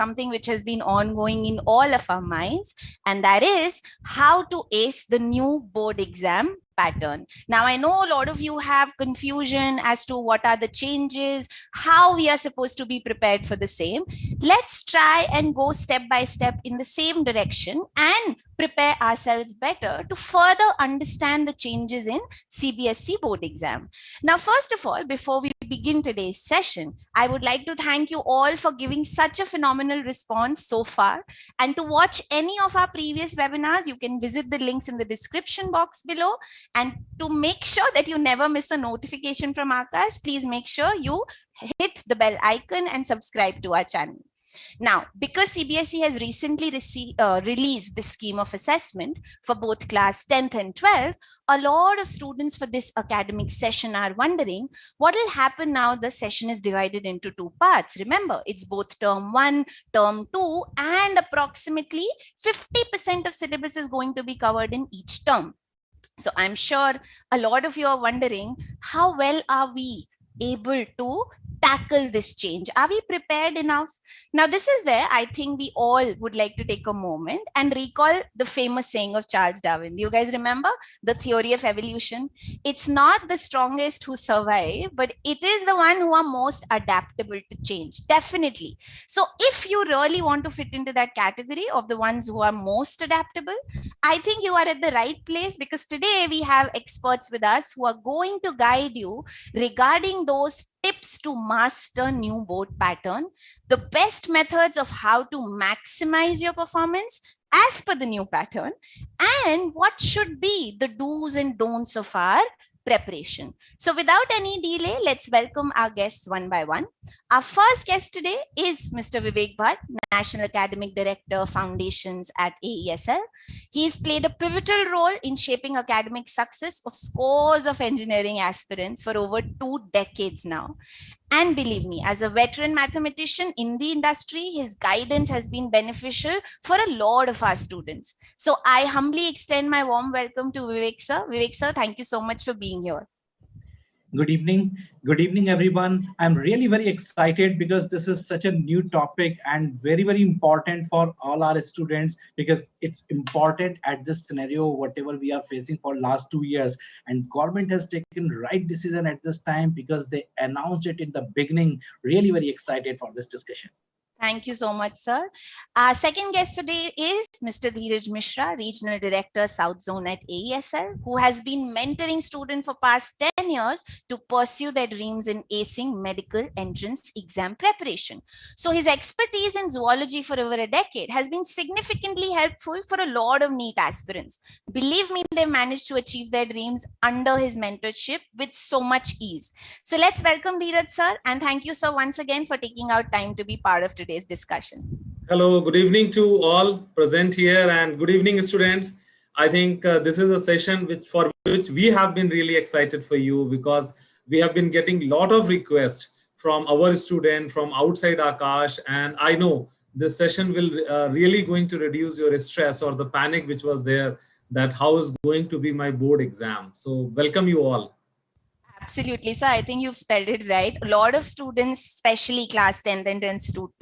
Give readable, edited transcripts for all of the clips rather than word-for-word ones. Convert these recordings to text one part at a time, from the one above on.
something which has been ongoing in all of our minds, and that is how to ace the new board exam pattern. Now, I know a lot of you have confusion as to what are the changes, how we are supposed to be prepared for the same. Let's try and go step by step in the same direction and prepare ourselves better to further understand the changes in CBSE board exam. Now, first of all, before we begin today's session, I would like to thank you all for giving such a phenomenal response so far. And to watch any of our previous webinars, you can visit the links in the description box below. And to make sure that you never miss a notification from Aakash, please make sure you hit the bell icon and subscribe to our channel. Now, because CBSE has recently released this scheme of assessment for both class 10th and 12th, a lot of students for this academic session are wondering what will happen now the session is divided into two parts. Remember, it's both term 1, term 2, and approximately 50% of syllabus is going to be covered in each term. So I'm sure a lot of you are wondering, how well are we able to tackle this change? Are we prepared enough? Now, this is where I think we all would like to take a moment and recall the famous saying of Charles Darwin. Do you guys remember the theory of evolution? It's not the strongest who survive, but it is the one who are most adaptable to change. Definitely. So if you really want to fit into that category of the ones who are most adaptable, I think you are at the right place, because today we have experts with us who are going to guide you regarding those tips to master new board pattern, the best methods of how to maximize your performance as per the new pattern, and what should be the do's and don'ts of our preparation. So without any delay, let's welcome our guests one by one. Our first guest today is Mr. Vivek Bhatt, National Academic Director, Foundations at AESL. He's played a pivotal role in shaping academic success of scores of engineering aspirants for over 2 decades now. And believe me, as a veteran mathematician in the industry, his guidance has been beneficial for a lot of our students. So I humbly extend my warm welcome to Vivek sir. Vivek sir, thank you so much for being here. Good evening. Good evening, everyone. I'm really very excited because this is such a new topic and very, very important for all our students, because it's important at this scenario, whatever we are facing for last 2 years. And government has taken right decision at this time because they announced it in the beginning. Really very excited for this discussion. Thank you so much, sir. Our second guest today is Mr. Dhiraj Misra, Regional Director, South Zone at AESL, who has been mentoring students for past 10 years to pursue their dreams in acing medical entrance exam preparation. So his expertise in zoology for over a decade has been significantly helpful for a lot of NEET aspirants. Believe me, they managed to achieve their dreams under his mentorship with so much ease. So let's welcome Dhiraj, sir, and thank you, sir, once again for taking out time to be part of today's discussion. Hello, good evening to all present here, and good evening, students. I think this is a session for which we have been really excited for you, because we have been getting a lot of requests from our students from outside Aakash, and I know this session will really going to reduce your stress or the panic which was there, that how is going to be my board exam. So welcome you all. Absolutely, sir. I think you've spelled it right. A lot of students, especially class 10th and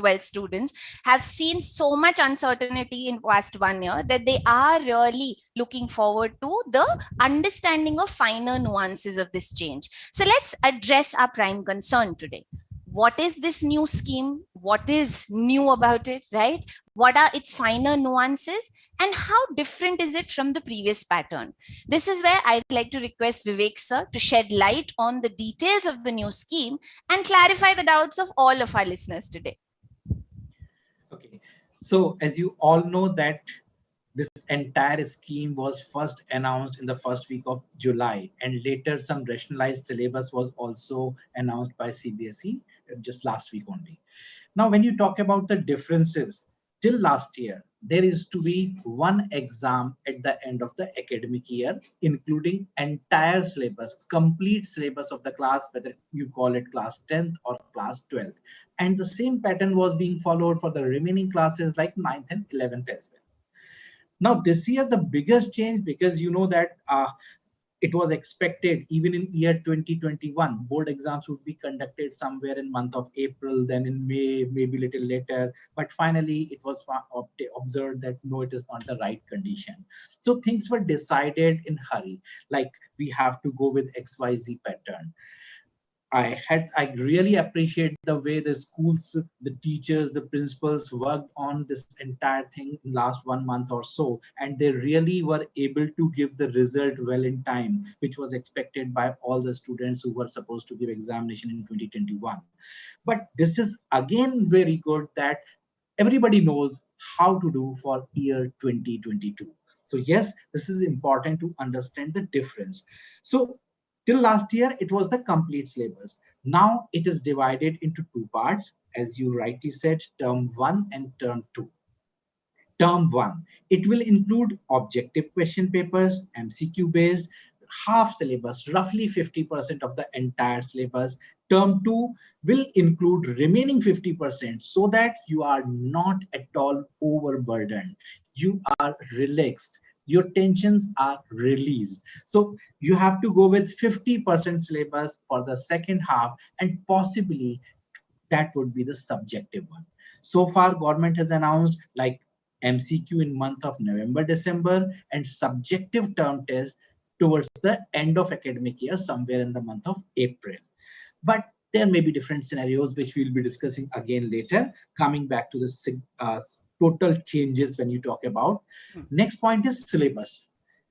12th students, have seen so much uncertainty in past 1 year that they are really looking forward to the understanding of finer nuances of this change. So let's address our prime concern today. What is this new scheme? What is new about it, right? What are its finer nuances, and how different is it from the previous pattern? This is where I'd like to request Vivek sir to shed light on the details of the new scheme and clarify the doubts of all of our listeners today. Okay, so as you all know that this entire scheme was first announced in the first week of July, and later some rationalized syllabus was also announced by CBSE just last week only. Now, when you talk about the differences, till last year, there used to be one exam at the end of the academic year, including entire syllabus, complete syllabus of the class, whether you call it class 10th or class 12th. And the same pattern was being followed for the remaining classes like 9th and 11th as well. Now, this year, the biggest change, because you know that it was expected even in year 2021, board exams would be conducted somewhere in month of April, then in May, maybe little later. But finally, it was observed that no, it is not the right condition. So things were decided in hurry, like we have to go with XYZ pattern. I really appreciate the way the schools, the teachers, the principals worked on this entire thing in last 1 month or so, and they really were able to give the result well in time, which was expected by all the students who were supposed to give examination in 2021. But this is again very good that everybody knows how to do for year 2022. So yes, this is important to understand the difference. So till last year, it was the complete syllabus. Now it is divided into two parts, as you rightly said, term 1 and term 2. Term 1, it will include objective question papers, MCQ based, half syllabus, roughly 50% of the entire syllabus. Term 2 will include remaining 50% so that you are not at all overburdened. You are relaxed. Your tensions are released. So you have to go with 50% syllabus for the second half, and possibly that would be the subjective one. So far, government has announced like MCQ in month of November, December, and subjective term test towards the end of academic year, somewhere in the month of April. But there may be different scenarios, which we'll be discussing again later, coming back to the total changes when you talk about. Next point is syllabus.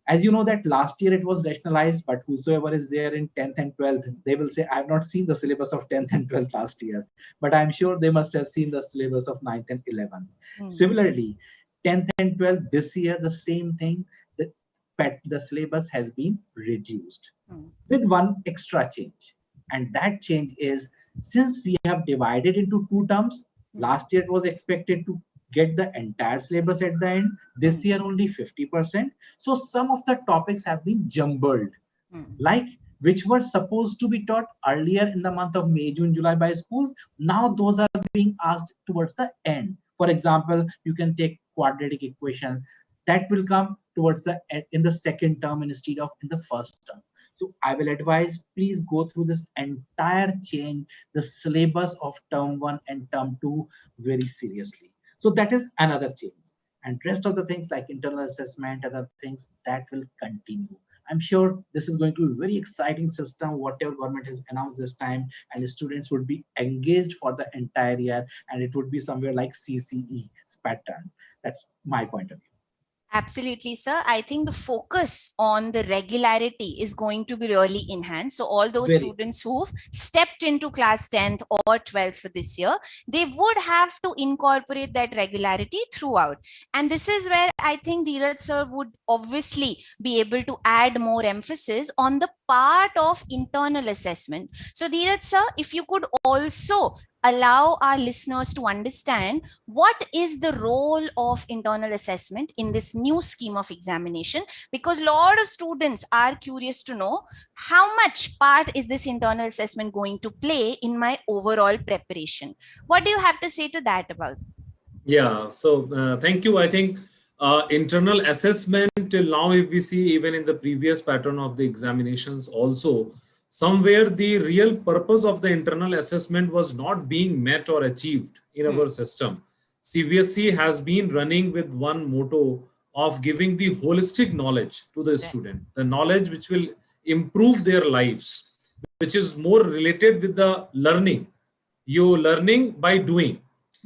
As you know that last year it was rationalized, but whosoever is there in 10th and 12th, they will say, I have not seen the syllabus of 10th and 12th last year, but I'm sure they must have seen the syllabus of 9th and 11th. Similarly, 10th and 12th, this year, the same thing, the syllabus has been reduced with one extra change. And that change is, since we have divided into two terms, last year it was expected to get the entire syllabus at the end, this year only 50%. So some of the topics have been jumbled, like which were supposed to be taught earlier in the month of May, June, July by schools. Now those are being asked towards the end. For example, you can take quadratic equation that will come towards the end in the second term instead of in the first term. So I will advise, please go through this entire change, the syllabus of term 1 and term 2 very seriously. So that is another change. And rest of the things like internal assessment, other things, that will continue. I'm sure this is going to be a very exciting system, whatever government has announced this time, and the students would be engaged for the entire year, and it would be somewhere like CCE pattern. That's my point of view. Absolutely, sir. I think the focus on the regularity is going to be really enhanced. So all those students who've stepped into class 10th or 12th for this year, they would have to incorporate that regularity throughout. And this is where I think Dhiraj sir would obviously be able to add more emphasis on the part of internal assessment. So Dhiraj sir, if you could also allow our listeners to understand what is the role of internal assessment in this new scheme of examination, because a lot of students are curious to know how much part is this internal assessment going to play in my overall preparation. What do you have to say to that about? Yeah, so thank you. I think internal assessment till now, if we see even in the previous pattern of the examinations also, somewhere the real purpose of the internal assessment was not being met or achieved in our system. CBSE has been running with one motto of giving the holistic knowledge to the student, the knowledge which will improve their lives, which is more related with the learning. You learning by doing.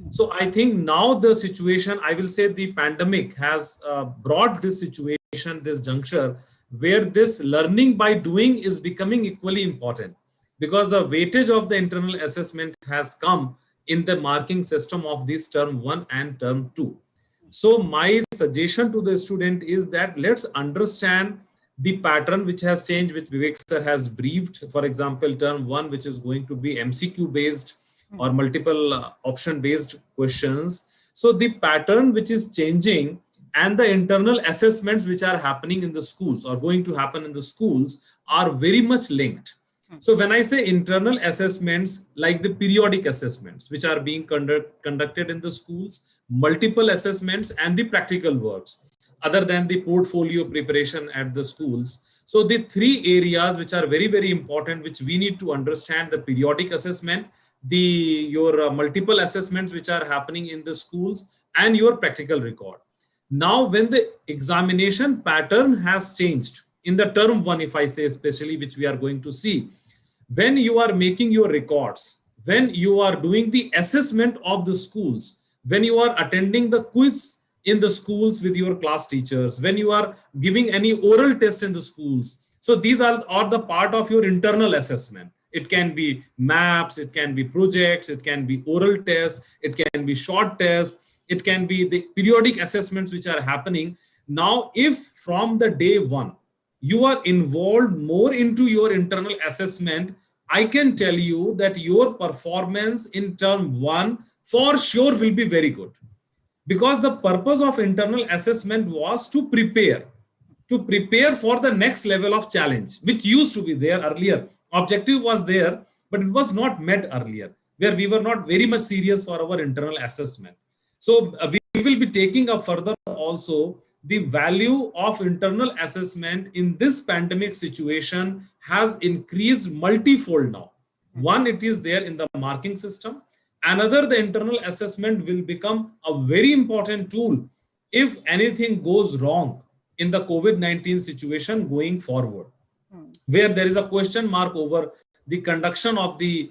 So I think now the situation, I will say the pandemic has brought this situation, this juncture, where this learning by doing is becoming equally important, because the weightage of the internal assessment has come in the marking system of this term 1 and term 2. So my suggestion to the student is that let's understand the pattern which has changed, which Vivek sir has briefed. For example, term 1, which is going to be MCQ based or multiple option based questions. So the pattern which is changing and the internal assessments which are happening in the schools or going to happen in the schools are very much linked. So when I say internal assessments, like the periodic assessments which are being conducted in the schools, multiple assessments and the practical works, other than the portfolio preparation at the schools. So the three areas which are very, very important, which we need to understand: the periodic assessment, your multiple assessments which are happening in the schools, and your practical record. Now, when the examination pattern has changed in the term one, if I say especially, which we are going to see, when you are making your records, when you are doing the assessment of the schools, when you are attending the quiz in the schools with your class teachers, when you are giving any oral test in the schools. So these are the part of your internal assessment. It can be maps, it can be projects, it can be oral tests, it can be short tests, it can be the periodic assessments which are happening. Now, if from the day one, you are involved more into your internal assessment, I can tell you that your performance in term one for sure will be very good. Because the purpose of internal assessment was to prepare for the next level of challenge, which used to be there earlier. Objective was there, but it was not met earlier, where we were not very much serious for our internal assessment. So we will be taking up further also the value of internal assessment in this pandemic situation has increased multifold now. One, it is there in the marking system. Another, the internal assessment will become a very important tool if anything goes wrong in the COVID-19 situation going forward, where there is a question mark over the conduction of the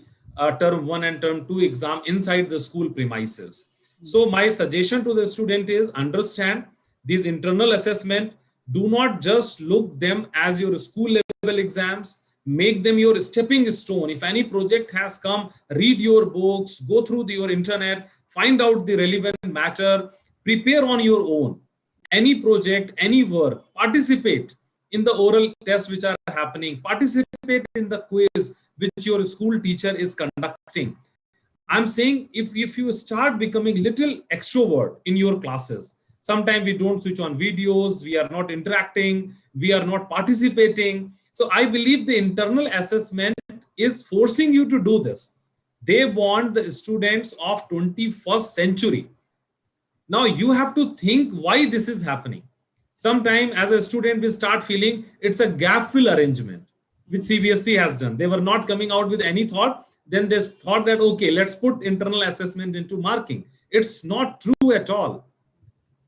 term 1 and term 2 exam inside the school premises. So my suggestion to the student is understand these internal assessment. Do not just look them as your school level exams. Make them your stepping stone. If any project has come, read your books, go through your internet, find out the relevant matter, prepare on your own. Any project, any work, participate in the oral tests which are happening, participate in the quiz which your school teacher is conducting. I'm saying if you start becoming little extrovert in your classes, sometimes we don't switch on videos, we are not interacting, we are not participating. So I believe the internal assessment is forcing you to do this. They want the students of 21st century. Now you have to think why this is happening. Sometime as a student, we start feeling it's a gap fill arrangement, which CBSE has done. They were not coming out with any thought. Then they thought that, okay, let's put internal assessment into marking. It's not true at all.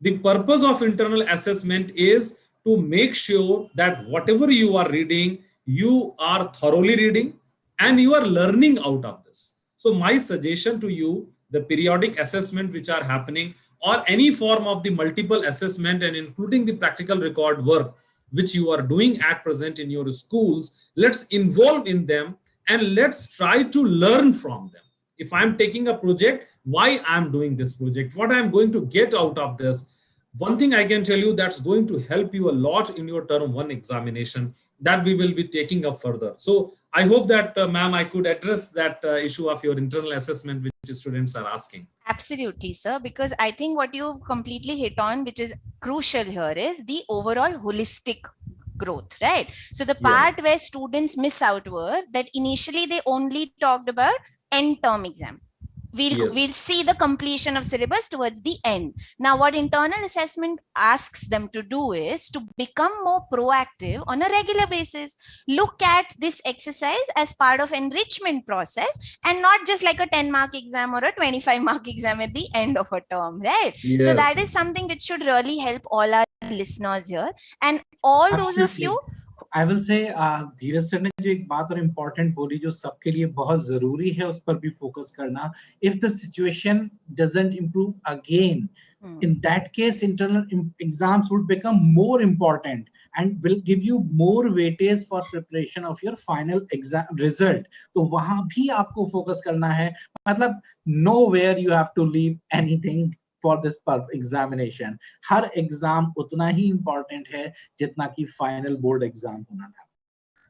The purpose of internal assessment is to make sure that whatever you are reading, you are thoroughly reading and you are learning out of this. So my suggestion to you, the periodic assessment which are happening or any form of the multiple assessment and including the practical record work which you are doing at present in your schools, let's involve in them and let's try to learn from them. If I'm taking a project, why I'm doing this project, what I'm going to get out of this. One thing I can tell you that's going to help you a lot in your term one examination that we will be taking up further. So I hope that, ma'am, I could address that issue of your internal assessment which students are asking. Absolutely, sir, because I think what you've completely hit on, which is crucial here, is the overall holistic growth, right? So the part where students miss out were that initially they only talked about end term exam. We'll see the completion of syllabus towards the end. Now, what internal assessment asks them to do is to become more proactive on a regular basis. Look at this exercise as part of enrichment process and not just like a 10-mark exam or a 25-mark exam at the end of a term, right? Yes. So that is something which should really help all our listeners here. And all those of you, I will say, Dheeraj sir ने जो एक बात और important बोली जो सबके लिए बहुत जरूरी है उस पर भी फोकस करना. If the situation doesn't improve again, in that case, internal exams would become more important and will give you more weightage for preparation of your final exam result. तो वहां भी आपको फोकस करना है. मतलब nowhere you have to leave anything for this examination. Her exam उतना ही important है जितना कि final board exam होना था.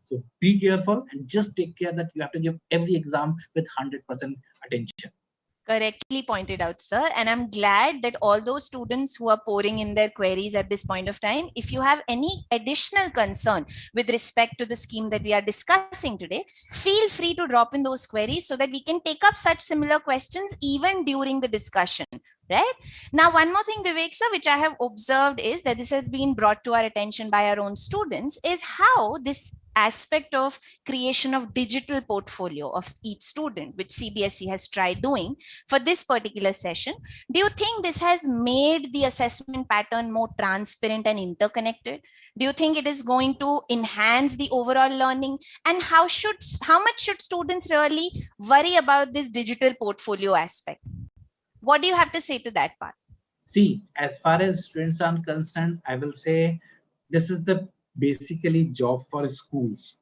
So be careful and just take care that you have to give every exam with 100% attention. Correctly pointed out, sir. And I'm glad that all those students who are pouring in their queries at this point of time, if you have any additional concern with respect to the scheme that we are discussing today, feel free to drop in those queries so that we can take up such similar questions even during the discussion. Right now, one more thing, Vivek sir, which I have observed is that this has been brought to our attention by our own students, is how this aspect of creation of digital portfolio of each student, which CBSE has tried doing for this particular session. Do you think this has made the assessment pattern more transparent and interconnected? Do you think it is going to enhance the overall learning? And how much should students really worry about this digital portfolio aspect? What do you have to say to that part? See, as far as students are concerned, I will say this is the basically job for schools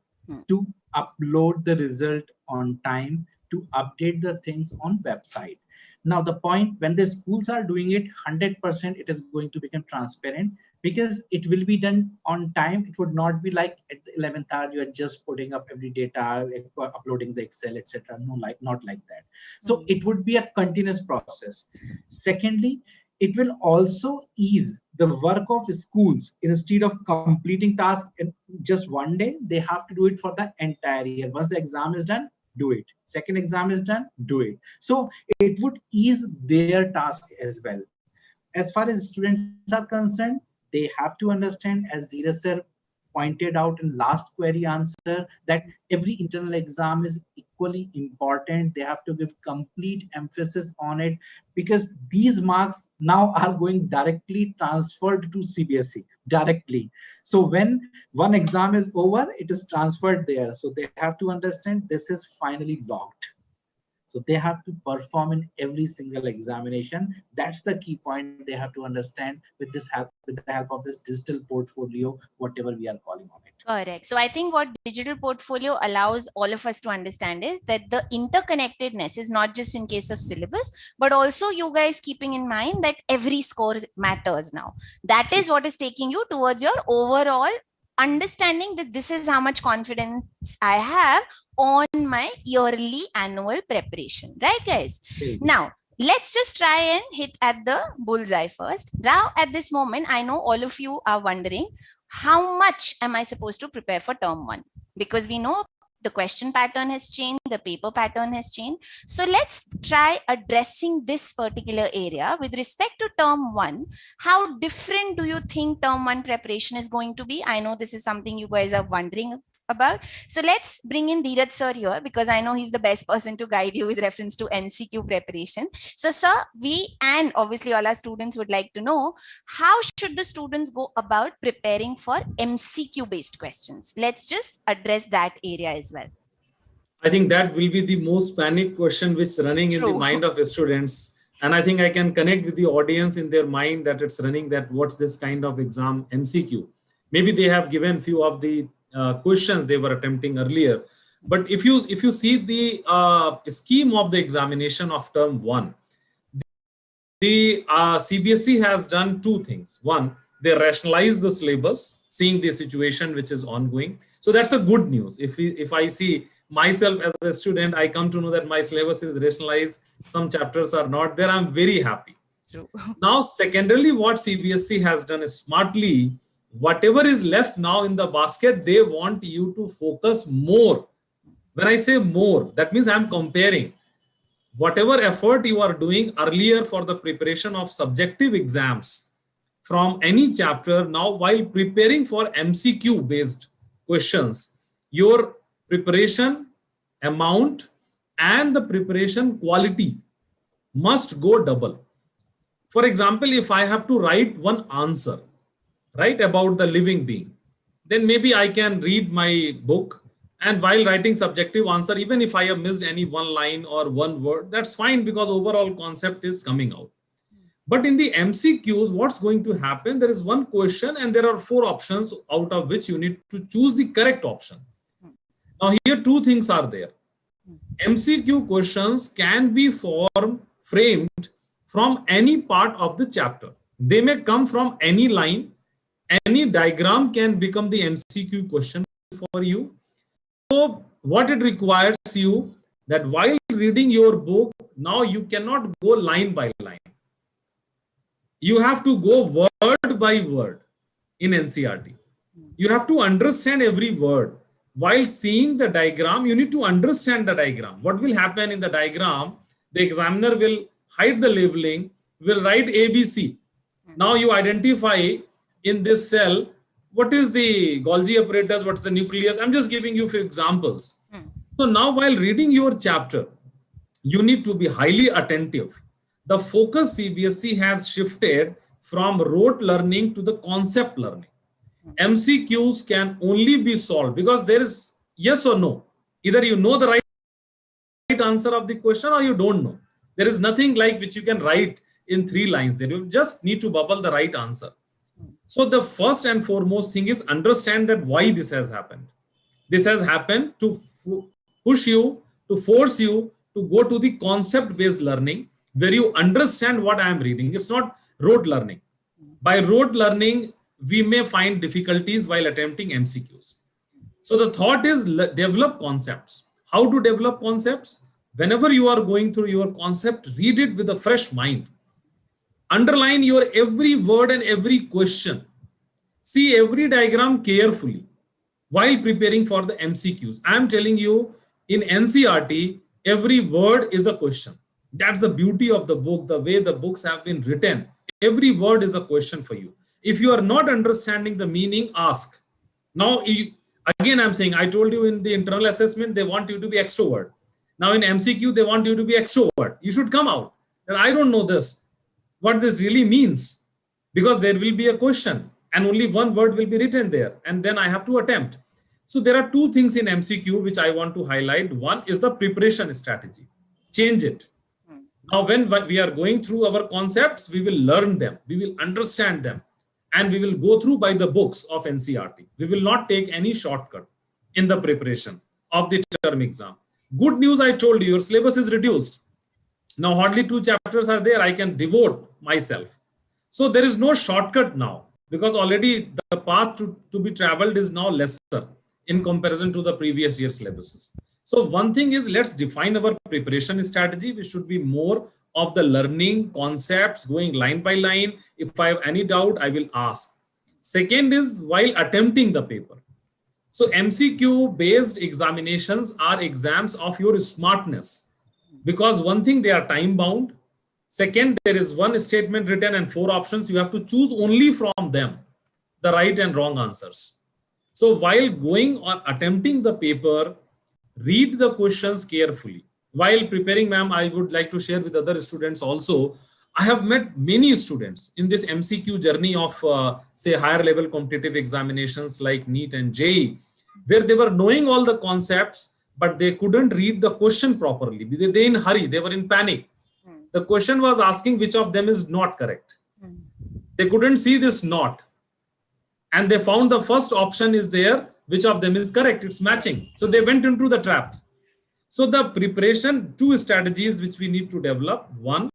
to upload the result on time, to update the things on website. Now, the point when the schools are doing it, 100% it is going to become transparent because it will be done on time. It would not be like at the 11th hour, you are just putting up every data, uploading the Excel, etc. No, not like that. So it would be a continuous process. Secondly, it will also ease the work of schools. Instead of completing tasks in just one day, they have to do it for the entire year. Once the exam is done, do it. Second exam is done, do it. So it would ease their task as well. As far as students are concerned, they have to understand, as Dhiraj sir pointed out in last query answer, that every internal exam is equally important. They have to give complete emphasis on it because these marks now are going directly transferred to CBSE directly. So when one exam is over, it is transferred there. So they have to understand this is finally locked. So they have to perform in every single examination. That's the key point they have to understand with this help, with the help of this digital portfolio, whatever we are calling on it. Correct. So I think what digital portfolio allows all of us to understand is that the interconnectedness is not just in case of syllabus, but also you guys keeping in mind that every score matters now. That is what is taking you towards your overall understanding that this is how much confidence I have on my yearly annual preparation. Right, guys? Now, let's just try and hit at the bullseye first. Now, at this moment, I know all of you are wondering, how much am I supposed to prepare for term one? Because we know the question pattern has changed, the paper pattern has changed. So let's try addressing this particular area with respect to term one. How different do you think term one preparation is going to be? I know this is something you guys are wondering about. So let's bring in Dhiraj sir here because I know he's the best person to guide you with reference to MCQ preparation. So sir, we and obviously all our students would like to know, how should the students go about preparing for MCQ based questions? Let's just address that area as well. I think that will be the most panic question which is running in the mind of the students. And I think I can connect with the audience in their mind that it's running, that what's this kind of exam MCQ. Maybe they have given few of the questions they were attempting earlier. But if you see the scheme of the examination of term one, the CBSE has done two things. One, they rationalize the syllabus, seeing the situation which is ongoing. So that's a good news. If I see myself as a student, I come to know that my syllabus is rationalized, some chapters are not there, I'm very happy. True. Now, secondarily, what CBSE has done is smartly, whatever is left now in the basket, they want you to focus more. When I say more, that means I'm comparing whatever effort you are doing earlier for the preparation of subjective exams from any chapter. Now, while preparing for MCQ based questions, your preparation amount and the preparation quality must go double. For example, if I have to write one answer, right, about the living being, then maybe I can read my book, and while writing subjective answer, even if I have missed any one line or one word, that's fine because overall concept is coming out. But in the MCQs, what's going to happen? There is one question and there are 4 options out of which you need to choose the correct option. Now here 2 things are there. MCQ questions can be framed from any part of the chapter. They may come from any line. Any diagram can become the MCQ question for you. So what it requires you, that while reading your book, now you cannot go line by line. You have to go word by word in NCERT. You have to understand every word. While seeing the diagram, you need to understand the diagram. What will happen in the diagram? The examiner will hide the labeling, will write ABC. Now you identify in this cell, what is the Golgi apparatus, what is the nucleus? I'm just giving you a few examples. So now while reading your chapter, you need to be highly attentive. The focus CBSE has shifted from rote learning to the concept learning. MCQs can only be solved because there is yes or no. Either you know the right answer of the question or you don't know. There is nothing like which you can write in 3 lines there. You just need to bubble the right answer. So the first and foremost thing is understand that why this has happened. This has happened to push you, to force you to go to the concept-based learning where you understand what I am reading. It's not rote learning. By rote learning, we may find difficulties while attempting MCQs. So the thought is develop concepts. How to develop concepts? Whenever you are going through your concept, read it with a fresh mind. Underline your every word and every question. See every diagram carefully while preparing for the MCQs. I am telling you, in NCERT, every word is a question. That's the beauty of the book, the way the books have been written. Every word is a question for you. If you are not understanding the meaning, ask. Now, again, I'm saying, I told you in the internal assessment, they want you to be extrovert. Now in MCQ, they want you to be extrovert. You should come out. And I don't know this, what this really means, because there will be a question and only one word will be written there. And then I have to attempt. So there are 2 things in MCQ which I want to highlight. One is the preparation strategy. Change it. Now, when we are going through our concepts, we will learn them, we will understand them, and we will go through by the books of NCERT. We will not take any shortcut in the preparation of the term exam. Good news, I told you, your syllabus is reduced. Now, hardly 2 chapters are there. I can devote myself. So there is no shortcut now because already the path to be traveled is now lesser in comparison to the previous year syllabuses. So one thing is, let's define our preparation strategy, which should be more of the learning concepts, going line by line. If I have any doubt, I will ask. Second is while attempting the paper. So MCQ based examinations are exams of your smartness, because one thing, they are time bound. Second, there is one statement written and 4 options. You have to choose only from them the right and wrong answers. So while going or attempting the paper, read the questions carefully. While preparing, ma'am, I would like to share with other students also. I have met many students in this MCQ journey of, say, higher level competitive examinations like NEET and JEE, where they were knowing all the concepts, but they couldn't read the question properly. They in hurry, they were in panic. The question was asking which of them is not correct. They couldn't see this not. And they found the first option is there, which of them is correct, it's matching. So they went into the trap. So the preparation, 2 strategies which we need to develop. One,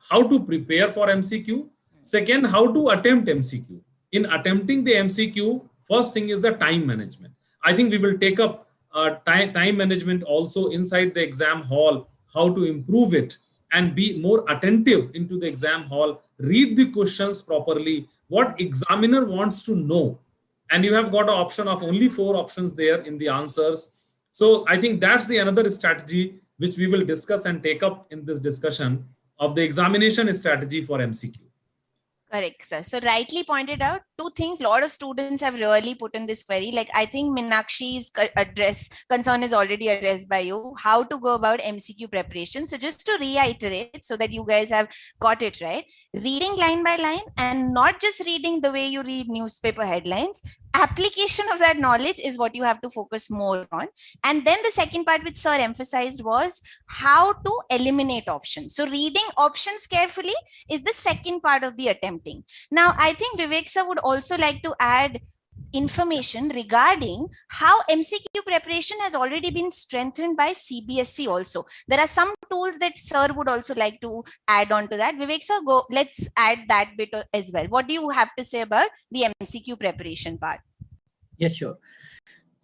how to prepare for MCQ. Second, how to attempt MCQ. In attempting the MCQ, first thing is the time management. I think we will take up time management also inside the exam hall, how to improve it and be more attentive into the exam hall, read the questions properly, what examiner wants to know. And you have got an option of only 4 options there in the answers. So I think that's the another strategy which we will discuss and take up in this discussion of the examination strategy for MCQ. Correct, sir. So rightly pointed out, 2 things a lot of students have really put in this query. Like, I think Meenakshi's concern is already addressed by you, how to go about MCQ preparation. So just to reiterate so that you guys have got it right, reading line by line and not just reading the way you read newspaper headlines. Application of that knowledge is what you have to focus more on. And then the second part which sir emphasized was how to eliminate options. So reading options carefully is the second part of the attempting. Now, I think Vivek sir would also like to add information regarding how MCQ preparation has already been strengthened by CBSE also. There are some tools that sir would also like to add on to that. Vivek sir, go, let's add that bit as well. What do you have to say about the MCQ preparation part? Yes, sure.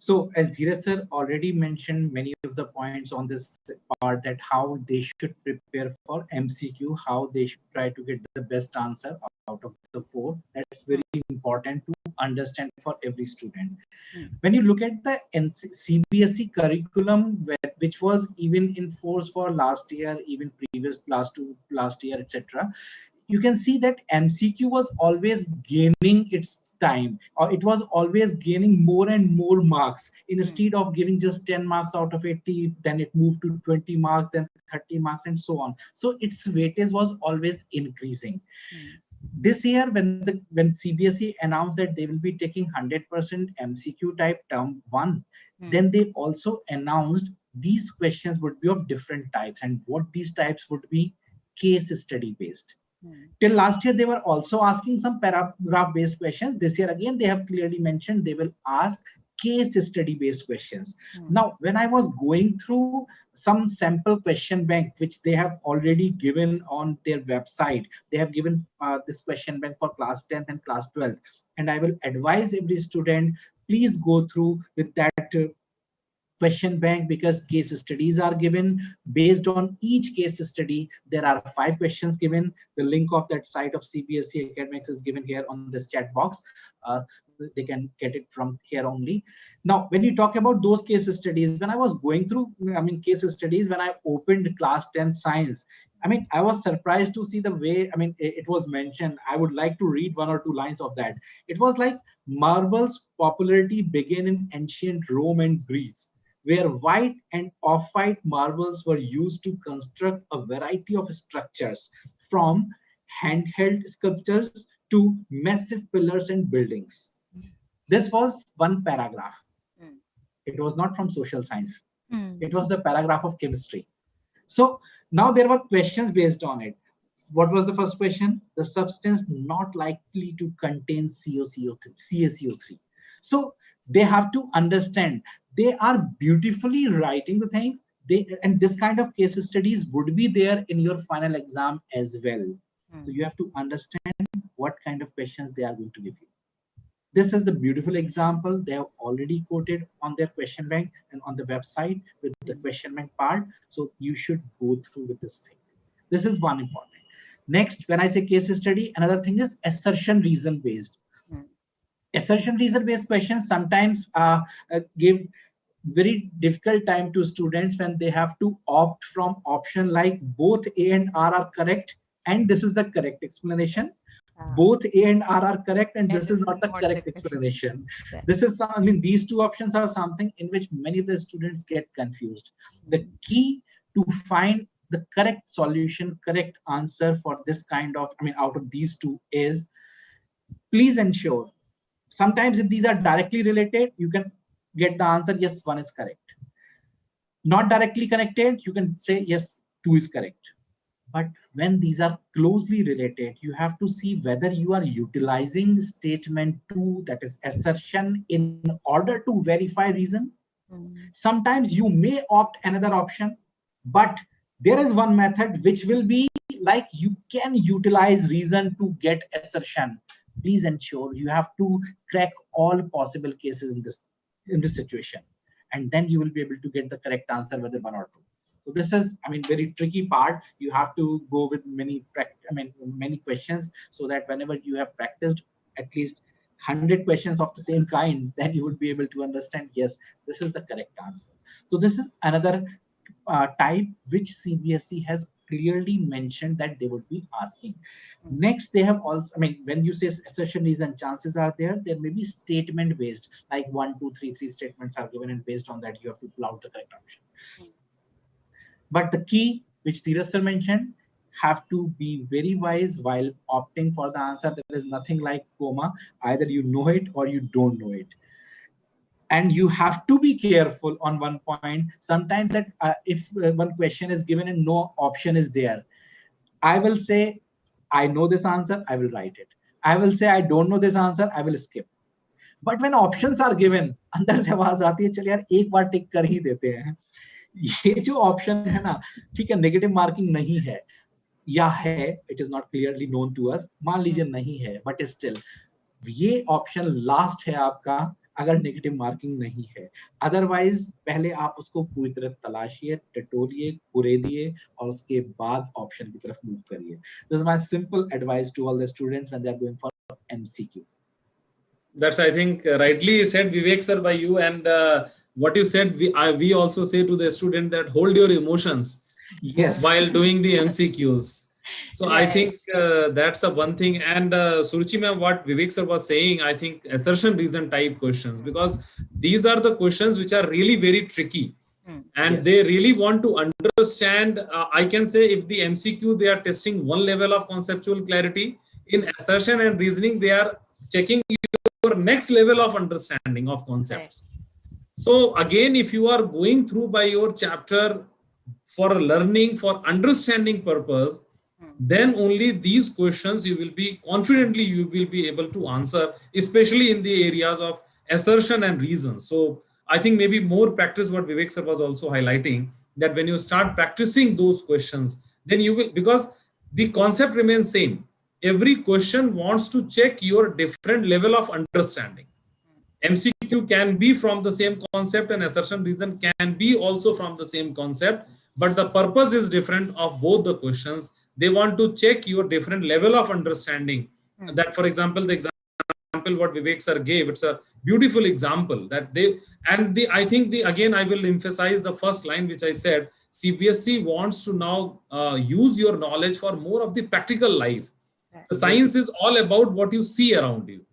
So as Dhiraj sir already mentioned many of the points on this part, that how they should prepare for MCQ, how they should try to get the best answer out of the four. That's very important to understand for every student. When you look at the CBSE curriculum, which was even in force for last year, even previous last year, etc., you can see that MCQ was always gaining its time, or it was always gaining more and more marks. Instead of giving just 10 marks out of 80, then it moved to 20 marks, then 30 marks, and so on. So its weightage was always increasing. This year, when CBSE announced that they will be taking 100% MCQ type term 1, then they also announced these questions would be of different types, and what these types would be case study based. Till last year, they were also asking some paragraph based questions. This year, again, they have clearly mentioned they will ask case study based questions. Now, when I was going through some sample question bank, which they have already given on their website, they have given this question bank for class 10th and class 12th. And I will advise every student, please go through with that question bank, because case studies are given. Based on each case study, there are 5 questions given. The link of that site of CBSE Academics is given here on this chat box. They can get it from here only. Now, when you talk about those case studies, when I was going through, case studies, when I opened class 10 science, I was surprised to see the way, it was mentioned. I would like to read 1 or 2 lines of that. It was like, marbles popularity began in ancient Rome and Greece, where white and off-white marbles were used to construct a variety of structures, from handheld sculptures to massive pillars and buildings. This was one paragraph. It was not from social science. It was the paragraph of chemistry. So now there were questions based on it. What was the first question? The substance not likely to contain CaCO3. So they have to understand, they are beautifully writing the things. And this kind of case studies would be there in your final exam as well. So you have to understand what kind of questions they are going to give you. This is the beautiful example they have already quoted on their question bank and on the website with the question bank part. So you should go through with this thing. This is one important. Next, when I say case study, another thing is assertion reason based. Assertion reason based questions sometimes give very difficult time to students when they have to opt from option like both A and R are correct, and this is the correct explanation. Both A and R are correct, and this is not the correct explanation. This is, these two options are something in which many of the students get confused. The key to find the correct solution, correct answer for this kind of, out of these two is, please ensure, sometimes if these are directly related, you can get the answer, yes, 1 is correct. Not directly connected, you can say, yes, 2 is correct. But when these are closely related, you have to see whether you are utilizing statement 2, that is assertion, in order to verify reason. Sometimes you may opt another option, but there is one method which will be like you can utilize reason to get assertion. Please ensure you have to crack all possible cases in this situation, and then you will be able to get the correct answer, whether 1 or 2. So this is, very tricky part. You have to go with many questions, so that whenever you have practiced at least 100 questions of the same kind, then you would be able to understand, yes, this is the correct answer. So this is another type which CBSE has clearly mentioned that they would be asking. Next, they have also, when you say assertion reason, chances are there may be statement based, like 1, 2, 3 statements are given, and based on that you have to pull out the correct option. But the key, which Dhiraj sir mentioned, have to be very wise while opting for the answer. There is nothing like comma. Either you know it or you don't know it. And you have to be careful on one point. Sometimes that if one question is given and no option is there, I will say, I know this answer, I will write it. I will say, I don't know this answer, I will skip. But when options are given, अंदर से आवाज आती है, चल यार एक बार टिक कर ही देते हैं. ये जो ऑप्शन है ना, ठीक है, नेगेटिव मार्किंग नहीं है या है, it is not clearly known to us, मान लीजिए नहीं है, बट स्टिल ये ऑप्शन लास्ट है आपका, अगर नेगेटिव मार्किंग नहीं है। अदरवाइज पहले आप उसको पूरी तरह तलाशिए, टटोलिए, कुरेदिए और उसके बाद ऑप्शन की तरफ मूव करिए। This is my simple advice to all the students when they are going for MCQ. That's, I think, rightly said, Vivek sir, by you. And what you said, we also say to the student that hold your emotions Yes. while doing the MCQs. So I Right. think that's a one thing. And Suruchi ma'am, what Vivek sir was saying, I think assertion reason type questions, because these are the questions which are really very tricky. And Yes. they really want to understand. I can say if the MCQ, they are testing one level of conceptual clarity. In assertion and reasoning, they are checking your next level of understanding of concepts. So again, if you are going through by your chapter for learning, for understanding purpose, then only these questions you will be confidently you will be able to answer, especially in the areas of assertion and reason. So I think maybe more practice, what Vivek sir was also highlighting, that when you start practicing those questions, then you will, because the concept remains same. Every question wants to check your different level of understanding. MCQ can be from the same concept, and assertion reason can be also from the same concept, but the purpose is different of both the questions. They want to check your different level of understanding. That, for example, the example what Vivek sir gave, it's a beautiful example that they, and the, I think the, again, I will emphasize the first line which I said, CBSE wants to now use your knowledge for more of the practical life. The science is all about what you see around you,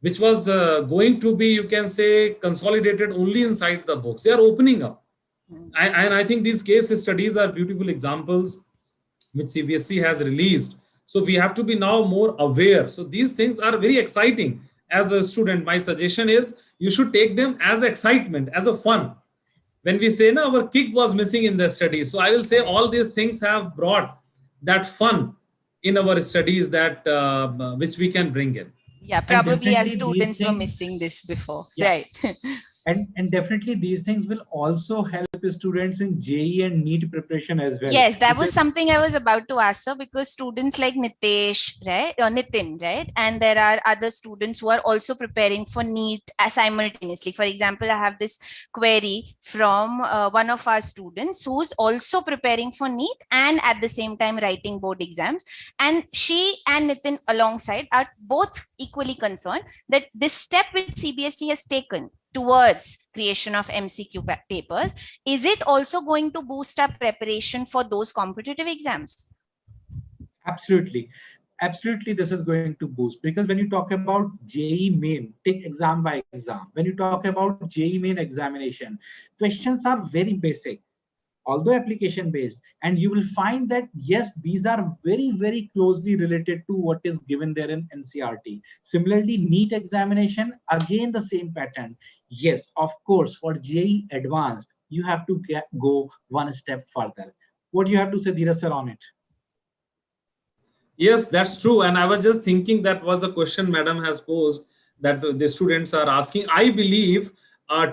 which was going to be, you can say, consolidated only inside the books. They are opening up. And I think these case studies are beautiful examples which CBSE has released. So we have to be now more aware. So these things are very exciting. As a student, my suggestion is you should take them as excitement, as a fun. When we say, no, our kick was missing in the studies. So I will say all these things have brought that fun in our studies, that which we can bring in. Yeah, And probably our definitely these students were things- missing this before. Yeah. Right. And definitely these things will also help students in JEE and NEET preparation as well. Yes, that was Because- something I was about to ask, sir, because students like Nitesh, right, or Nitin, right, and there are other students who are also preparing for NEET simultaneously. For example, I have this query from one of our students who's also preparing for NEET and at the same time writing board exams. And she and Nitin alongside are both equally concerned that this step which CBSE has taken towards creation of MCQ papers, is it also going to boost up preparation for those competitive exams? Absolutely. Absolutely, this is going to boost, because when you talk about JEE main, take exam by exam. When you talk about JEE main examination, questions are very basic, although application based, and you will find that yes, these are very, very closely related to what is given there in NCERT. Similarly, NEET examination, again the same pattern. Yes, of course, for JEE advanced, you have to go one step further. What do you have to say, Dhiraj sir, on it? Yes, that's true. And I was just thinking, that was the question madam has posed, that the students are asking. I believe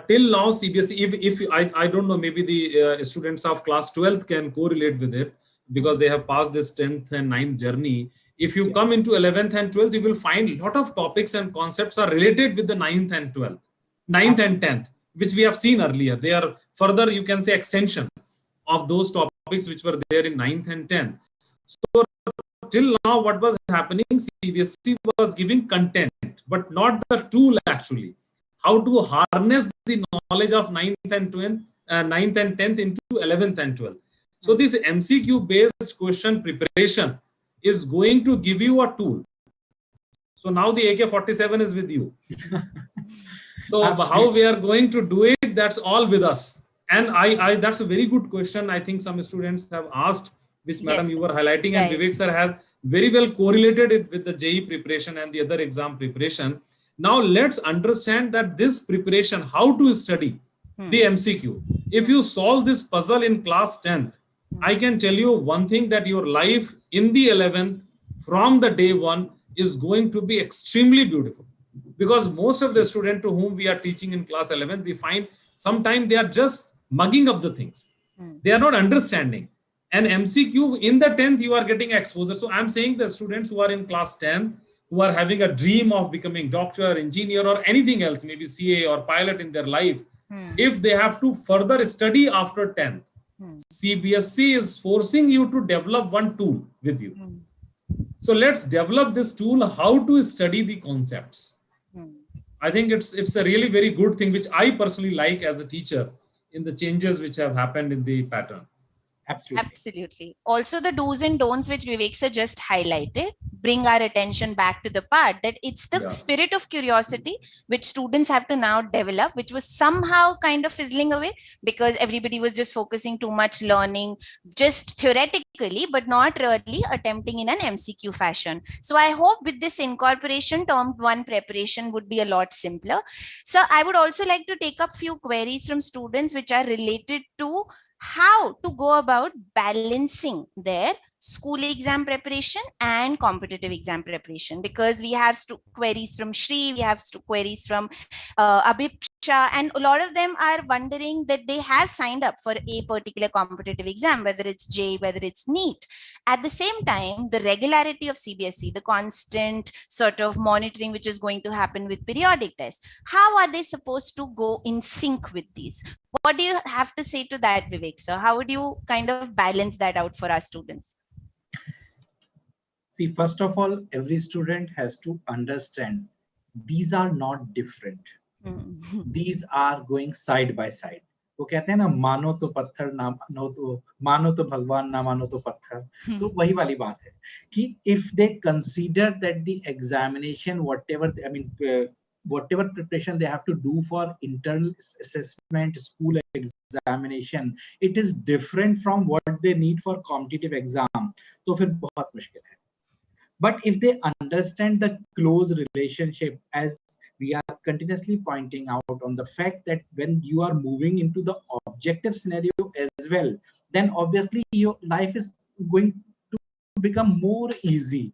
till now CBSE, if I don't know, maybe the students of class 12th can correlate with it, because they have passed this 10th and 9th journey. If you come into 11th and 12th, you will find a lot of topics and concepts are related with the 9th and 12th, 9th and 10th, which we have seen earlier. They are further, you can say, extension of those topics which were there in 9th and 10th. So till now, what was happening, CBSE was giving content, but not the tool actually. How to harness the knowledge of 9th and 10th, 9th and 10th into 11th and 12th. So this MCQ based question preparation is going to give you a tool. So now the AK-47 is with you. So how we are going to do it, that's all with us. And I that's a very good question. I think some students have asked, which madam you were highlighting, and Vivek sir has very well correlated it with the JEE preparation and the other exam preparation. Now let's understand that this preparation, how to study the MCQ. If you solve this puzzle in class 10th, I can tell you one thing, that your life in the 11th from the day one is going to be extremely beautiful. Because most of the students to whom we are teaching in class 11th, we find sometimes they are just mugging up the things. They are not understanding. And MCQ in the 10th, you are getting exposure. So I'm saying the students who are in class 10, who are having a dream of becoming doctor, engineer, or anything else, maybe CA or pilot in their life, if they have to further study after 10th, CBSE is forcing you to develop one tool with you. So let's develop this tool, how to study the concepts. I think it's a really very good thing, which I personally like as a teacher in the changes which have happened in the pattern. Absolutely. Also, the do's and don'ts which Vivek sir just highlighted bring our attention back to the part that it's the spirit of curiosity which students have to now develop, which was somehow kind of fizzling away because everybody was just focusing too much learning just theoretically, but not really attempting in an MCQ fashion. So I hope with this incorporation, term 1 preparation would be a lot simpler. So I would also like to take up few queries from students which are related to how to go about balancing their school exam preparation and competitive exam preparation, because we have queries from Shri, we have queries from Abhiksha, and a lot of them are wondering that they have signed up for a particular competitive exam, whether it's J, whether it's NEET. At the same time, the regularity of CBSE, the constant sort of monitoring which is going to happen with periodic tests, how are they supposed to go in sync with these? What do you have to say to that, Vivek sir? How would you kind of balance that out for our students? See, first of all, every student has to understand these are not different. These are going side by side. वो कहते हैं ना, मानो तो पत्थर ना मानो तो भगवान ना मानो तो पत्थर. तो वही वाली बात है कि if they consider that the examination, whatever whatever preparation they have to do for internal assessment, school examination, it is different from what they need for competitive exam. तो फिर बहुत मुश्किल है. But if they understand the close relationship, as we are continuously pointing out on the fact that when you are moving into the objective scenario as well, then obviously your life is going to become more easy.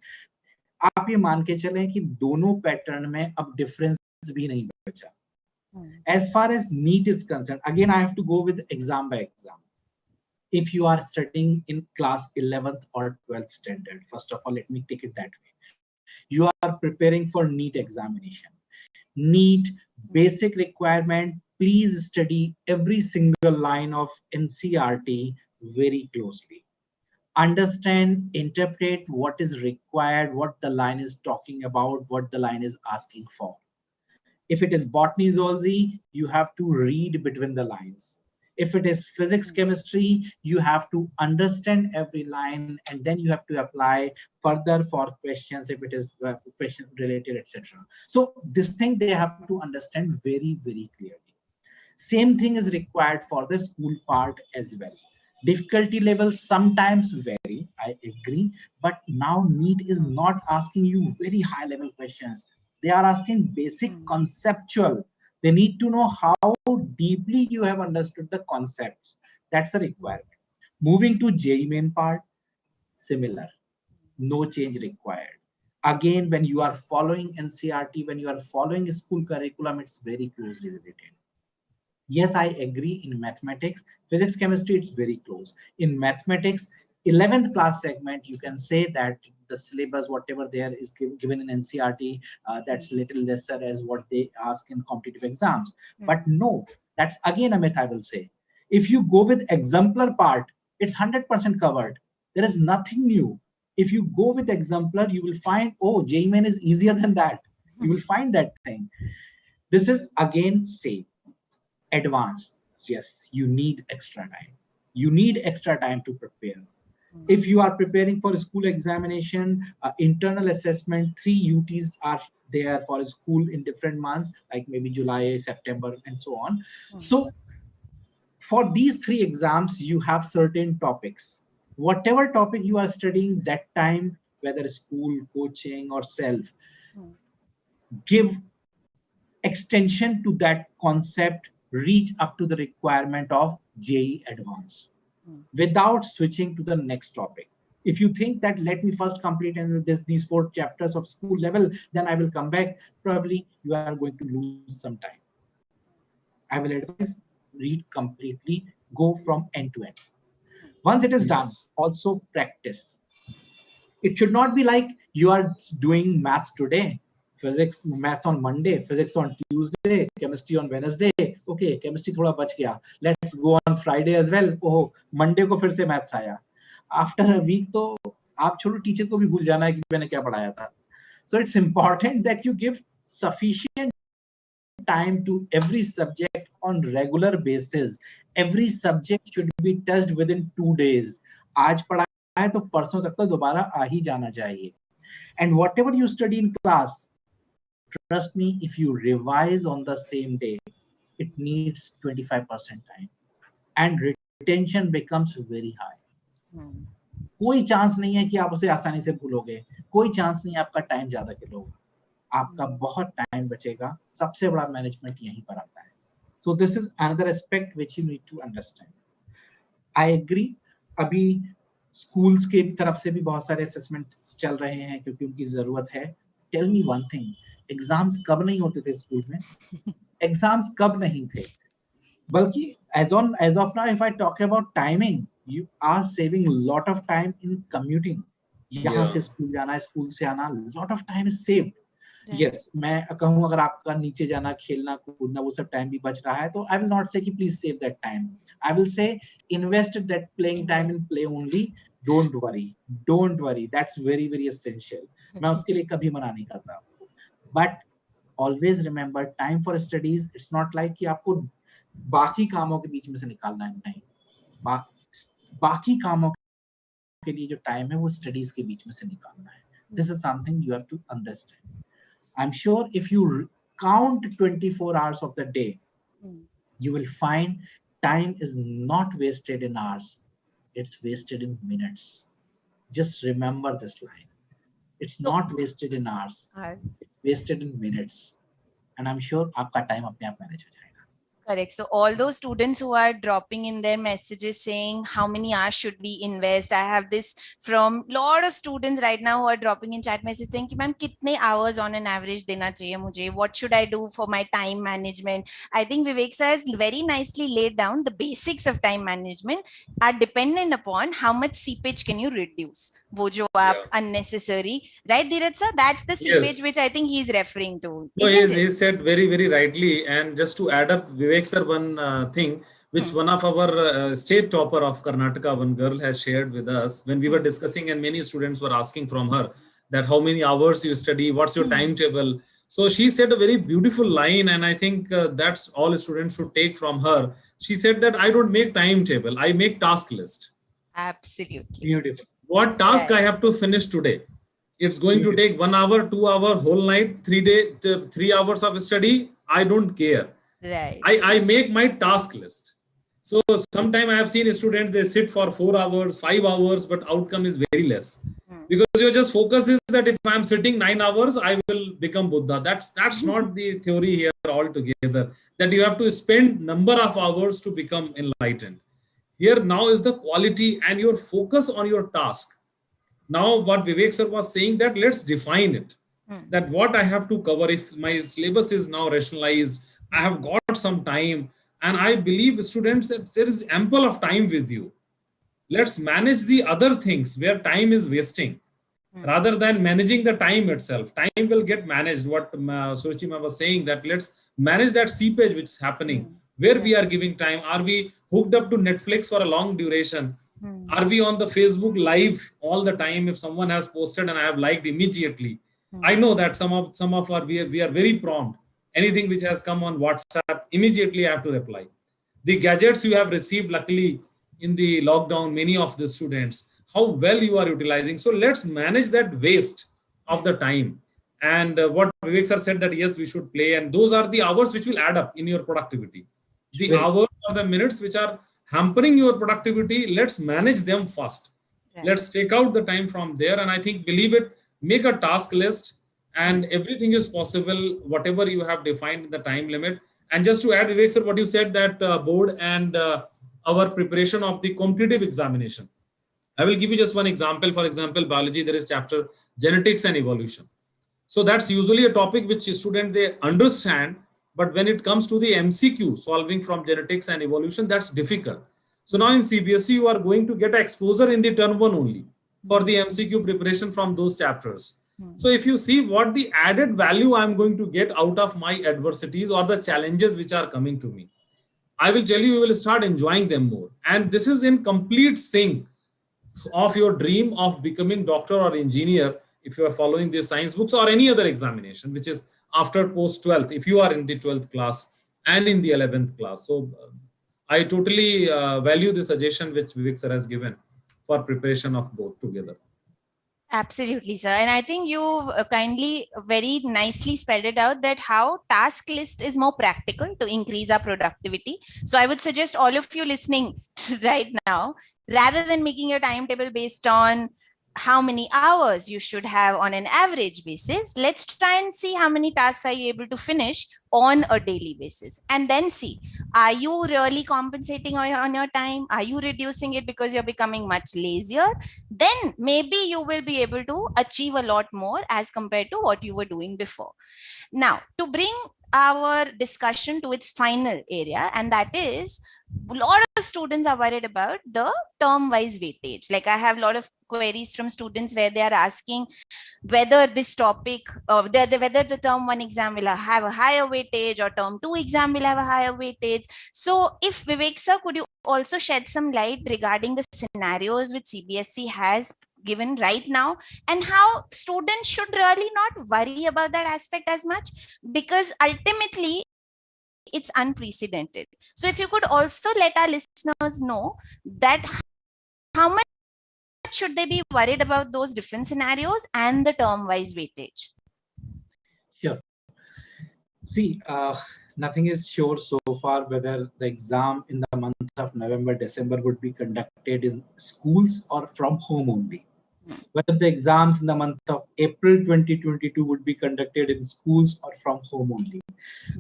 आप ये मान के चलें कि दोनों pattern में अब difference भी नहीं बचा. As far as NEET is concerned, again I have to go with exam by exam. If you are studying in class 11th or 12th standard, first of all, let me take it that way. You are preparing for NEET examination. NEET basic requirement, please study every single line of NCERT very closely. Understand, interpret what is required, what the line is talking about, what the line is asking for. If it is botany zoology, you have to read between the lines. If it is physics, chemistry, you have to understand every line, and then you have to apply further for questions if it is question related, etc. So this thing they have to understand very, very clearly. Same thing is required for the school part as well. Difficulty levels sometimes vary, I agree, but now NEET is not asking you very high level questions. They are asking basic conceptual. They need to know how deeply you have understood the concepts. That's the requirement. Moving to JEE main part, similar. No change required. Again, when you are following NCERT, when you are following a school curriculum, it's very closely related. Yes, I agree in mathematics, physics, chemistry, it's very close. In mathematics, 11th class segment, you can say that the syllabus, whatever there is given in NCERT, that's little lesser as what they ask in competitive exams. But no, that's again a myth, I will say. If you go with exemplar part, it's 100% covered. There is nothing new. If you go with exemplar, you will find, oh, JEE Main is easier than that. You will find that thing. This is again same. Advanced, yes, you need extra time. You need extra time to prepare. If you are preparing for a school examination, internal assessment, 3 UTs are there for a school in different months, like maybe July, September, and so on. So for these 3 exams, you have certain topics. Whatever topic you are studying that time, whether school, coaching, or self, give extension to that concept, reach up to the requirement of JEE Advanced without switching to the next topic. If you think that let me first complete these 4 chapters of school level, then I will come back, probably you are going to lose some time. I will advise read completely, go from end to end. Once it is done, also practice. It should not be like You are doing maths today, physics, maths on Monday, physics on Tuesday, chemistry on Wednesday. Okay, chemistry थोड़ा बच गया. Let's go on Friday as well. Oh, Monday को फिर से maths आया. After a week तो आप छोड़ो, टीचर को भी भूल जाना है कि मैंने क्या पढ़ाया था. So it's important that you give sufficient time to every subject on regular basis. Every subject should be touched within 2 days. आज पढ़ा है तो परसों तक तो दोबारा आ ही जाना चाहिए. And whatever you study in class, trust me, if you revise on the same day, it needs 25% time. And retention becomes very high. कोई चांस नहीं है कि आप उसे आसानी से भूलोगे. कोई चांस नहीं है आपका टाइम ज्यादा किलोगे. आपका बहुत टाइम बचेगा. सबसे बड़ा मैनेजमेंट यहीं पर आता है. So this is another aspect which you need to understand. I agree. अभी स्कूल्स के तरफ से भी बहुत सारे असेसमेंट चल रहे हैं क्योंकि उनकी जरूरत है. Tell me one thing, exams कब नहीं होते थे स्कूल में? एग्जाम्स कब नहीं थे? बल्कि as of now, if I talk about timing, you are saving a lot of time in commuting. यहाँ से स्कूल जाना, स्कूल से आना, lot of time is saved. Yes, मैं कहूँ अगर आपका नीचे जाना, खेलना, कूदना, वो सब टाइम भी बच रहा है तो I will not say कि please save that time. I will say invest that playing time in play only. Don't worry. That's very very essential. मैं उसके लिए कभी मना नहीं करता. But always remember, time for studies. It's not like कि आपको बाकी कामों के बीच में से निकालना है. नहीं, बाकी कामों के लिए जो टाइम है वो स्टडीज के बीच में से निकालना है. This is something you have to understand. I'm sure if you count 24 hours of the day, you will find time is not wasted in hours. It's wasted in minutes. Just remember this line. It's not wasted in hours. It's wasted in minutes. And I'm sure आपका time अपने आप manage हो जाएगा. Correct. So all those students who are dropping in their messages saying how many hours should we invest, I have this from lot of students right now who are dropping in chat message saying कि ma'am कितने hours on an average देना चाहिए मुझे, what should I do for my time management. I think Vivek sir has very nicely laid down the basics of time management are dependent upon how much seepage can you reduce. वो जो आप unnecessary, right Dhiraj sir, that's the seepage which I think he is referring to. No, he said very very rightly. And just to add up Vivek sir, one thing which one of our state topper of Karnataka, one girl has shared with us when we were discussing, and many students were asking from her that how many hours you study, what's your timetable. So she said a very beautiful line, and I think that's all students should take from her. She said that I don't make timetable, I make task list. Absolutely Beautiful. What task I have to finish today? It's going to take 1 hour, 2 hour, whole night, 3 hours of study. I don't care. Right. I make my task list. So sometimes I have seen students, they sit for 4 hours, 5 hours, but outcome is very less. Because your just focus is that if I'm sitting 9 hours, I will become Buddha. That's not the theory here altogether. That you have to spend number of hours to become enlightened. Here now is the quality and your focus on your task. Now what Vivek sir was saying, that let's define it. That what I have to cover, if my syllabus is now rationalized, I have got some time, and I believe students that there is ample of time with you. Let's manage the other things where time is wasting. Rather than managing the time itself, time will get managed. What Suruchima was saying, that let's manage that seepage which is happening. Where we are giving time. Are we hooked up to Netflix for a long duration? Are we on the Facebook live all the time? If someone has posted and I have liked immediately, I know that some of our we are very prompt. Anything which has come on WhatsApp, immediately I have to reply. The gadgets you have received, luckily in the lockdown, many of the students, how well you are utilizing. So let's manage that waste of the time. And what Vivek sir said, that yes, we should play, and those are the hours which will add up in your productivity. The hours or the minutes which are hampering your productivity, let's manage them first. Let's take out the time from there, and I think, believe it, make a task list, and everything is possible, whatever you have defined in the time limit. And just to add, Vivek sir, what you said, that board and our preparation of the competitive examination. I will give you just one example. For example, biology, there is chapter genetics and evolution. So that's usually a topic which students, they understand, but when it comes to the MCQ, solving from genetics and evolution, that's difficult. So now in CBSE, you are going to get exposure in the term 1 only for the MCQ preparation from those chapters. So if you see what the added value I'm going to get out of my adversities or the challenges which are coming to me, I will tell you, you will start enjoying them more. And this is in complete sync of your dream of becoming doctor or engineer if you are following the science books or any other examination, which is after post 12th, if you are in the 12th class and in the 11th class. So I totally value the suggestion which Vivek sir has given for preparation of both together. Absolutely, sir. And I think you've kindly, very nicely spelled it out that how task list is more practical to increase our productivity. So I would suggest all of you listening right now, rather than making your timetable based on how many hours you should have on an average basis, let's try and see how many tasks are you able to finish on a daily basis. And then see, are you really compensating on your time? Are you reducing it because you're becoming much lazier? Then maybe you will be able to achieve a lot more as compared to what you were doing before. Now, to bring our discussion to its final area, and that is, a lot of students are worried about the term-wise weightage. Like I have a lot of queries from students where they are asking whether this topic, whether the term 1 exam will have a higher weightage or term 2 exam will have a higher weightage. So if Vivek sir, could you also shed some light regarding the scenarios which CBSE has given right now, and how students should really not worry about that aspect as much, because ultimately it's unprecedented. So if you could also let our listeners know that how much should they be worried about those different scenarios and the term-wise weightage? Sure. See, nothing is sure so far whether the exam in the month of November, December would be conducted in schools or from home only. Whether the exams in the month of April 2022 would be conducted in schools or from home only.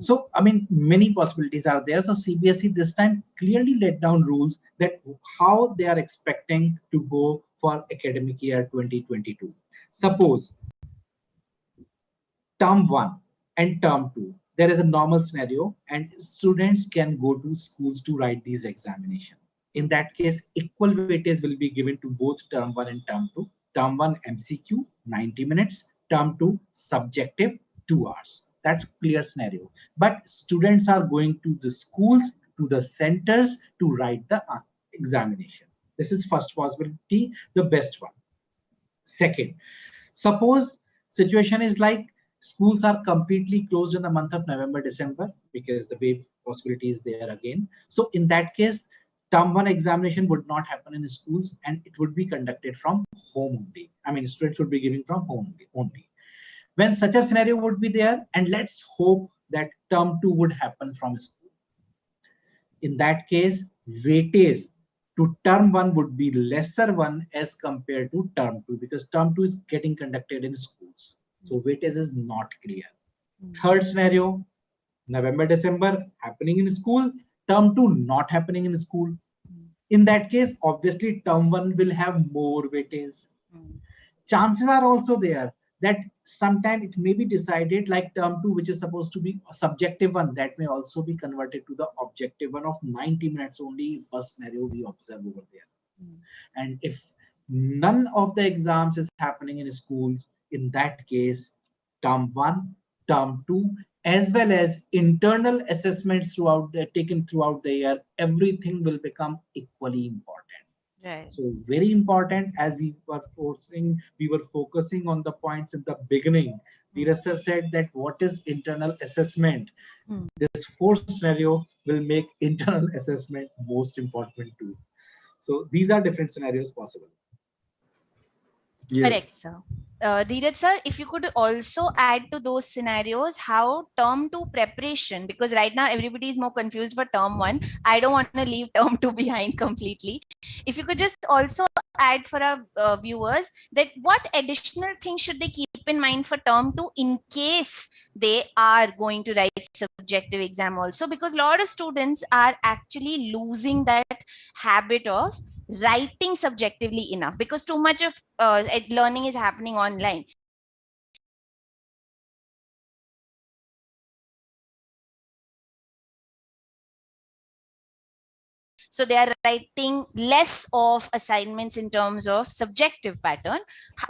So, I mean, many possibilities are there. So CBSE this time clearly laid down rules that how they are expecting to go for academic year 2022. Suppose term 1 and term 2, there is a normal scenario and students can go to schools to write these examinations. In that case, equal weightage will be given to both term 1 and term 2. Term 1 MCQ 90 minutes, term 2 subjective 2 hours. That's clear scenario. But students are going to the schools, to the centers to write the examination. This is first possibility, the best one. Second, suppose situation is like schools are completely closed in the month of November, December, because the wave possibility is there again. So in that case, term 1 examination would not happen in schools and it would be conducted from home only. I mean, students would be giving from home only. When such a scenario would be there, and let's hope that term 2 would happen from school. In that case, weightage to term 1 would be lesser one as compared to term 2, because term 2 is getting conducted in schools. So weightage is not clear. Third scenario, November, December happening in school, term 2 not happening in school. In that case, obviously term 1 will have more weightage. Chances are also there that sometime it may be decided like term 2, which is supposed to be a subjective one, that may also be converted to the objective one of 90 minutes only. First scenario we observe over there. And if none of the exams is happening in schools, in that case, term 1, term 2, as well as internal assessments taken throughout the year, everything will become equally important. Right. So very important, as we were focusing on the points in the beginning. Dhiraj sir said that what is internal assessment? This fourth scenario will make internal assessment most important too. So these are different scenarios possible. Yes. Correct, sir. Dhiraj sir, if you could also add to those scenarios how term 2 preparation, because right now everybody is more confused for term 1. I don't want to leave term 2 behind completely. If you could just also add for our viewers that what additional things should they keep in mind for term 2 in case they are going to write subjective exam also, because a lot of students are actually losing that habit of writing subjectively enough because too much of learning is happening online. So they are writing less of assignments in terms of subjective pattern.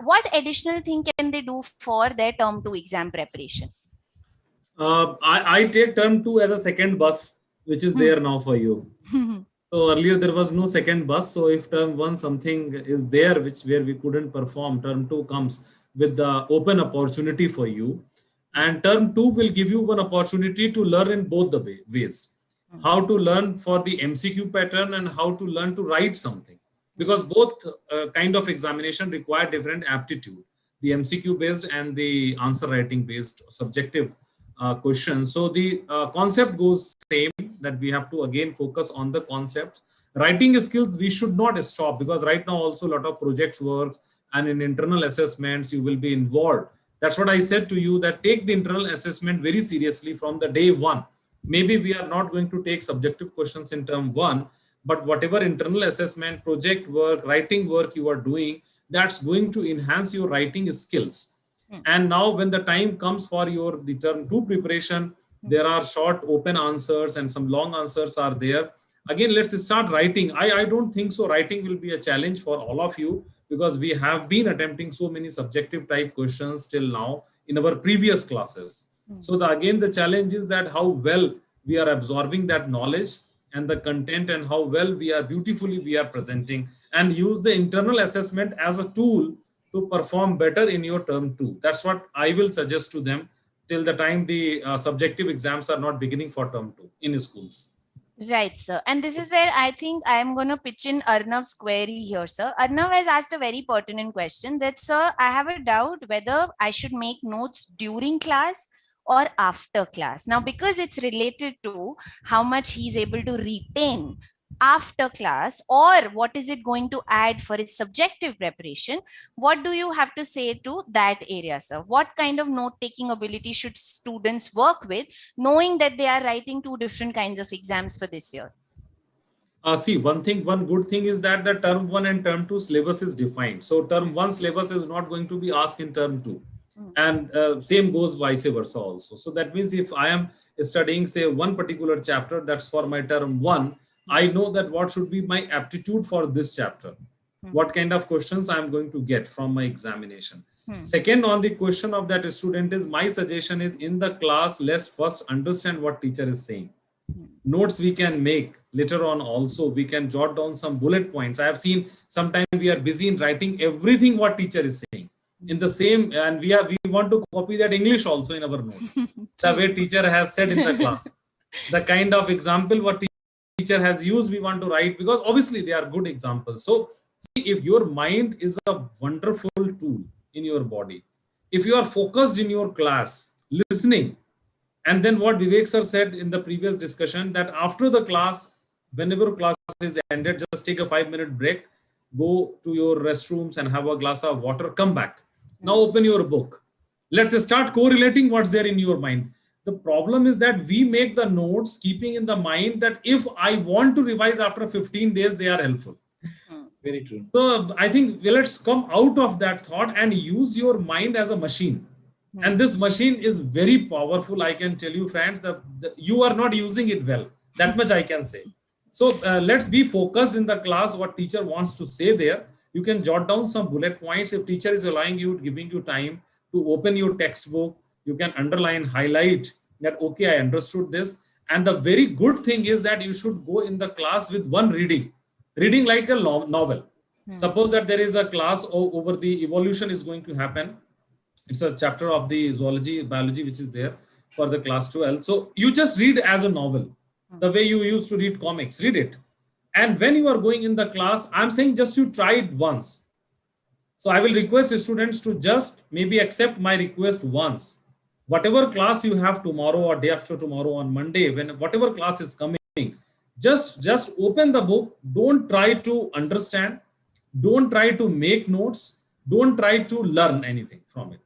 What additional thing can they do for their term 2 exam preparation? I take term 2 as a second bus, which is there now for you. So earlier there was no second bus. So if term 1 something is there where we couldn't perform, term 2 comes with the open opportunity for you. And term 2 will give you one opportunity to learn in both the ways. How to learn for the MCQ pattern and how to learn to write something. Because both kind of examination require different aptitude. The MCQ based and the answer writing based subjective questions. So the concept goes same, that we have to again focus on the concepts. Writing skills we should not stop, because right now also a lot of projects works and in internal assessments you will be involved. That's what I said to you, that take the internal assessment very seriously from the day one. Maybe we are not going to take subjective questions in term 1, but whatever internal assessment, project work, writing work you are doing, that's going to enhance your writing skills. And now when the time comes for your the term 2 preparation, there are short open answers and some long answers are there. Again, let's start writing. I don't think so writing will be a challenge for all of you, because we have been attempting so many subjective type questions till now in our previous classes. So again, the challenge is that how well we are absorbing that knowledge and the content, and how well we are beautifully we are presenting, and use the internal assessment as a tool to perform better in your term 2. That's what I will suggest to them till the time the subjective exams are not beginning for term 2 in schools. Right, sir. And this is where I think I'm going to pitch in Arnav's query here, sir. Arnav has asked a very pertinent question that, sir, I have a doubt whether I should make notes during class or after class. Now, because it's related to how much he's able to retain after class, or what is it going to add for his subjective preparation, what do you have to say to that area, sir? What kind of note-taking ability should students work with, knowing that they are writing 2 different kinds of exams for this year? See, one good thing is that the term 1 and term 2 syllabus is defined. So term 1 syllabus is not going to be asked in term 2. And same goes vice versa also. So that means if I am studying, say, one particular chapter, that's for my term 1, I know that what should be my aptitude for this chapter. What kind of questions I'm going to get from my examination. Second, on the question of that student, is my suggestion is in the class, let's first understand what teacher is saying. Notes we can make later on also. We can jot down some bullet points. I have seen sometimes we are busy in writing everything what teacher is saying in the same, and we want to copy that English also in our notes. The way teacher has said in the class. The kind of example what teacher has used, we want to write, because obviously they are good examples. So see, if your mind is a wonderful tool in your body, if you are focused in your class, listening, and then what Vivek sir said in the previous discussion, that after the class, whenever class is ended, just take a 5-minute break, go to your restrooms and have a glass of water, come back. Now open your book. Let's start correlating what's there in your mind. The problem is that we make the notes keeping in the mind that if I want to revise after 15 days, they are helpful. Very true. So I think let's come out of that thought and use your mind as a machine. And this machine is very powerful. I can tell you, friends, that you are not using it well. That much I can say. So let's be focused in the class, what teacher wants to say there. You can jot down some bullet points. If teacher is allowing you, giving you time to open your textbook, you can underline, highlight that, okay, I understood this. And the very good thing is that you should go in the class with one reading like a novel. Suppose that there is a class over the evolution is going to happen. It's a chapter of the zoology, biology, which is there for the class 12. So you just read as a novel, the way you used to read comics, read it. And when you are going in the class, I'm saying just you try it once. So I will request students to just maybe accept my request once. Whatever class you have tomorrow or day after tomorrow on Monday, whatever class is coming, just open the book. Don't try to understand. Don't try to make notes. Don't try to learn anything from it.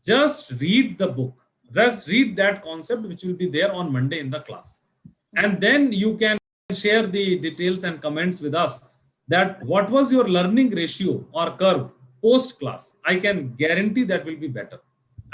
Just read the book. Just read that concept which will be there on Monday in the class. And then you can share the details and comments with us that what was your learning ratio or curve post class. I can guarantee that will be better.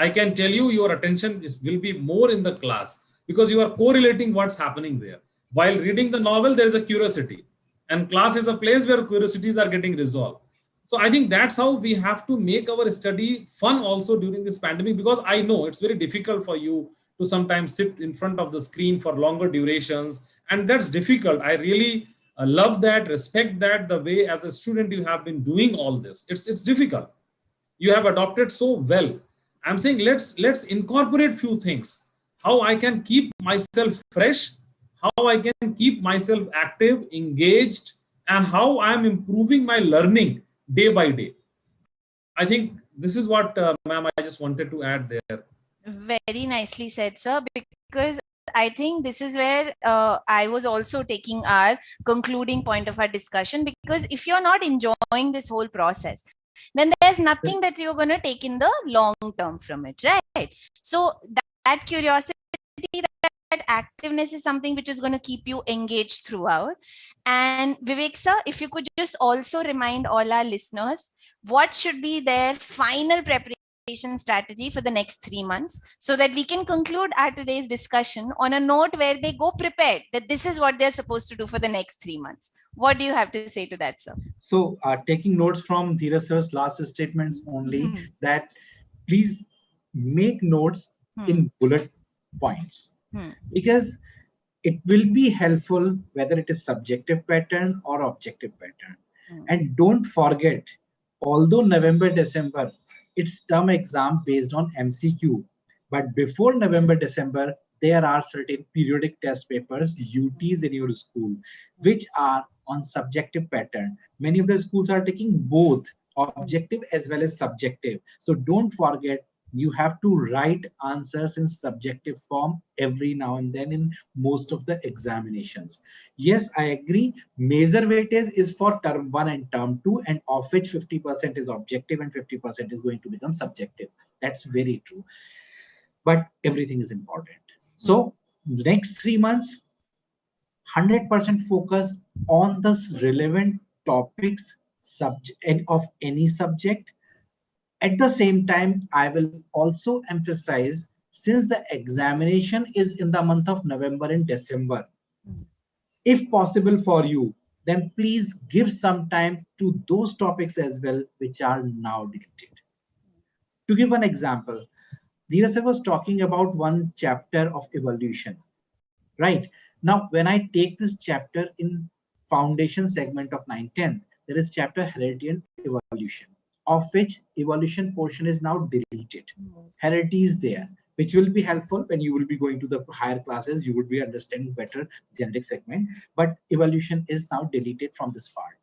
I can tell you your attention will be more in the class because you are correlating what's happening there. While reading the novel, there is a curiosity, and class is a place where curiosities are getting resolved. So I think that's how we have to make our study fun also during this pandemic, because I know it's very difficult for you to sometimes sit in front of the screen for longer durations, and that's difficult. I really love that, respect that, the way as a student you have been doing all this. It's difficult. You have adopted so well. I'm saying let's incorporate few things, how I can keep myself fresh, how I can keep myself active, engaged, and how I am improving my learning day by day. I think this is what ma'am, I just wanted to add there. Very nicely said, sir, because I think this is where I was also taking our concluding point of our discussion, because if you're not enjoying this whole process, then there's nothing that you're going to take in the long term from it, right? So that curiosity, that activeness is something which is going to keep you engaged throughout. And Vivek sir, if you could just also remind all our listeners what should be their final preparation strategy for the next 3 months, so that we can conclude our today's discussion on a note where they go prepared that this is what they're supposed to do for the next 3 months. What do you have to say to that, sir? So taking notes from Dhiraj sir's last statements only, that please make notes in bullet points, because it will be helpful whether it is subjective pattern or objective pattern. And don't forget, although November, December, it's term exam based on MCQ, but before November, December, there are certain periodic test papers, UTs in your school, which are on subjective pattern. Many of the schools are taking both objective as well as subjective. So don't forget, you have to write answers in subjective form every now and then in most of the examinations. Yes, I agree. Major weightage is for term 1 and term 2, and of which 50% is objective and 50% is going to become subjective. That's very true. But everything is important. So next 3 months, 100% focus on the relevant topics of any subject. At the same time, I will also emphasize, since the examination is in the month of November and December, if possible for you, then please give some time to those topics as well, which are now deleted. To give an example, Dhiraj was talking about one chapter of evolution, right? Now, when I take this chapter in foundation segment of 9-10, there is chapter heredity and evolution, of which evolution portion is now deleted. Heredity is there, which will be helpful when you will be going to the higher classes. You would be understanding better genetic segment, but evolution is now deleted from this part.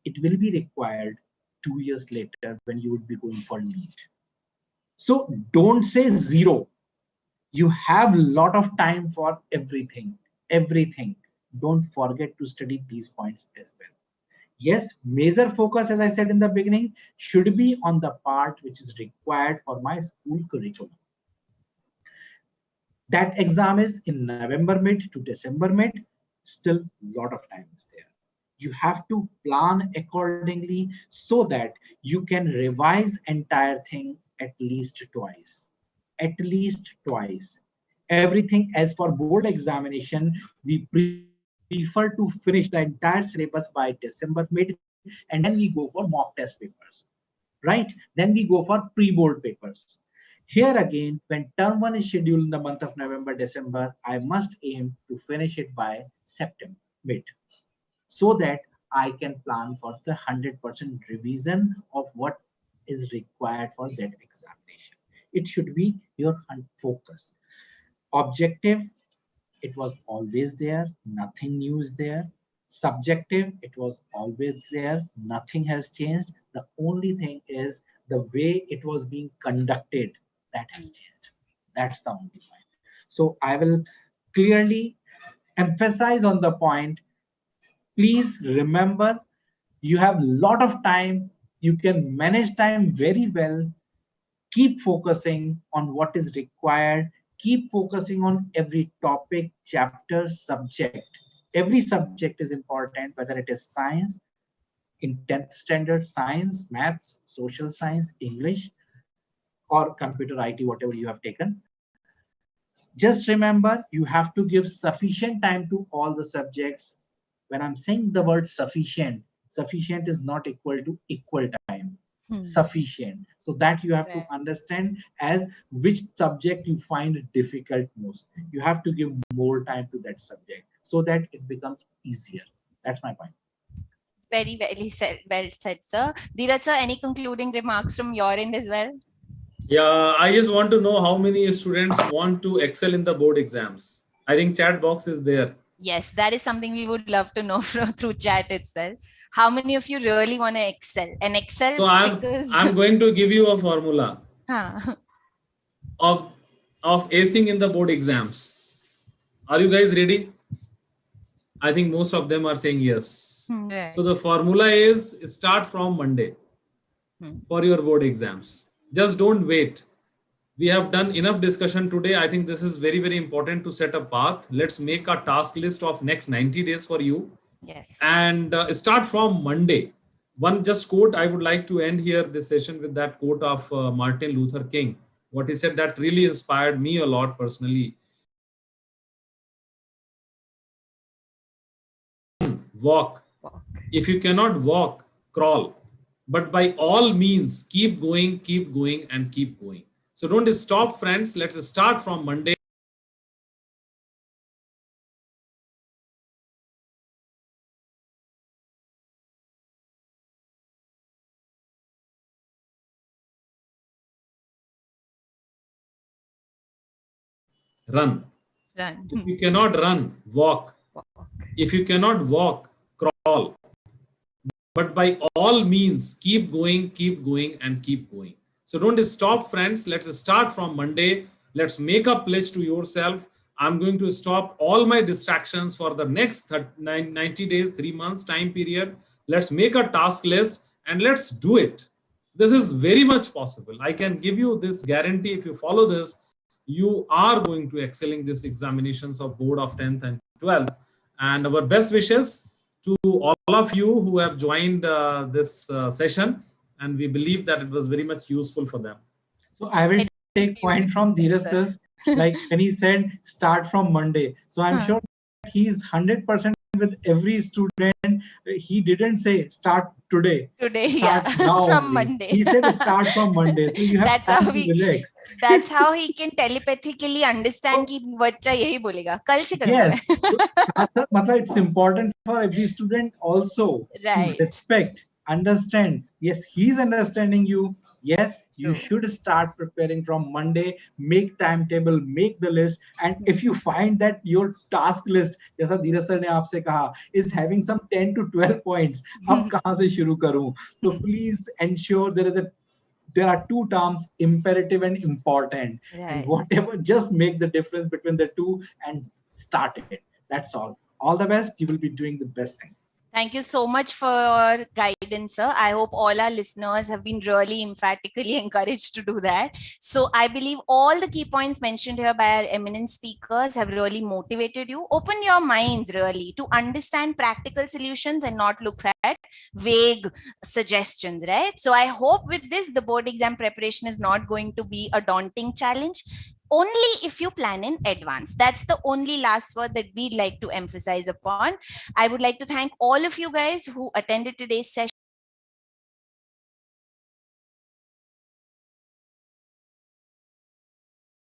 It will be required 2 years later when you would be going for NEET. So don't say zero. You have a lot of time for everything. Don't forget to study these points as well. Yes, major focus, as I said in the beginning, should be on the part which is required for my school curriculum. That exam is in November mid to December mid. Still a lot of time is there. You have to plan accordingly so that you can revise entire thing at least twice. At least twice. Everything as for board examination, we prefer to finish the entire syllabus by December mid, and then we go for mock test papers, right? Then we go for pre-board papers. Here again, when term 1 is scheduled in the month of November, December, I must aim to finish it by September mid, so that I can plan for the 100% revision of what is required for that examination. It should be your focus. Objective, it was always there, nothing new is there. Subjective, it was always there, nothing has changed. The only thing is the way it was being conducted, that has changed. That's the only point. So I will clearly emphasize on the point. Please remember, you have a lot of time. You can manage time very well. Keep focusing on what is required. Keep focusing on every topic, chapter, subject. Every subject is important, whether it is science, in 10th standard, science, maths, social science, English, or computer IT, whatever you have taken. Just remember, you have to give sufficient time to all the subjects. When I'm saying the word sufficient, sufficient is not equal to equal time. Sufficient. So that you have to understand as which subject you find difficult most. You have to give more time to that subject so that it becomes easier. That's my point. Very, very well said, sir. Dhiraj sir, any concluding remarks from your end as well? Yeah, I just want to know how many students want to excel in the board exams. I think chat box is there. Yes, that is something we would love to know through chat itself. How many of you really want to excel? And excel So I'm going to give you a formula of acing in the board exams. Are you guys ready? I think most of them are saying yes. Right. So the formula is start from Monday for your board exams. Just don't wait. We have done enough discussion today. I think this is very, very important to set a path. Let's make a task list of next 90 days for you. Yes. And start from Monday. One just quote, I would like to end here this session with that quote of Martin Luther King. What he said that really inspired me a lot personally. Walk. If you cannot walk, crawl. But by all means, keep going, and keep going. So don't stop, friends. Let's start from Monday. Run. If you cannot run, walk. If you cannot walk, crawl. But by all means, keep going, and keep going. So don't stop, friends. Let's start from Monday. Let's make a pledge to yourself. I'm going to stop all my distractions for the next 90 days, 3 months time period. Let's make a task list and let's do it. This is very much possible. I can give you this guarantee. If you follow this, you are going to excel in these examinations of board of 10th and 12th. And our best wishes to all of you who have joined this session, and we believe that it was very much useful for them. So I will take point from Dhiraj, like when he said start from Monday. So I'm sure he's 100% with every student. He didn't say start today. Start now from only. Monday. He said start from Monday. So you have time to relax. That's how he can telepathically understand कि बच्चा यही बोलेगा कल से करूँगा. Yes. It's important for every student also to respect, understand. Yes, he's understanding you. Yes, you should start preparing from Monday, make timetable, make the list. And if you find that your task list, जैसा धीरज sir ने आपसे कहा, is having some 10 to 12 points, अब कहाँ से शुरू करूँ? So please ensure there are two terms, imperative and important. And whatever, just make the difference between the two and start it. That's all. All the best. You will be doing the best thing. Thank you so much for your guidance, sir. I hope all our listeners have been really emphatically encouraged to do that. So I believe all the key points mentioned here by our eminent speakers have really motivated you. Open your minds really to understand practical solutions and not look at vague suggestions, right? So I hope with this, the board exam preparation is not going to be a daunting challenge. Only if you plan in advance. That's the only last word that we'd like to emphasize upon. I would like to thank all of you guys who attended today's session.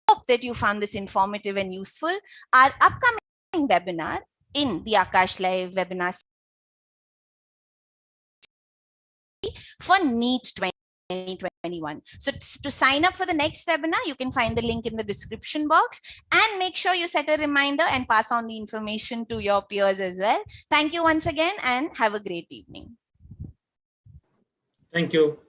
Hope that you found this informative and useful. Our upcoming webinar in the Aakash Live webinar for NEET 2021. So to sign up for the next webinar, you can find the link in the description box, and make sure you set a reminder and pass on the information to your peers as well. Thank you once again and have a great evening. Thank you.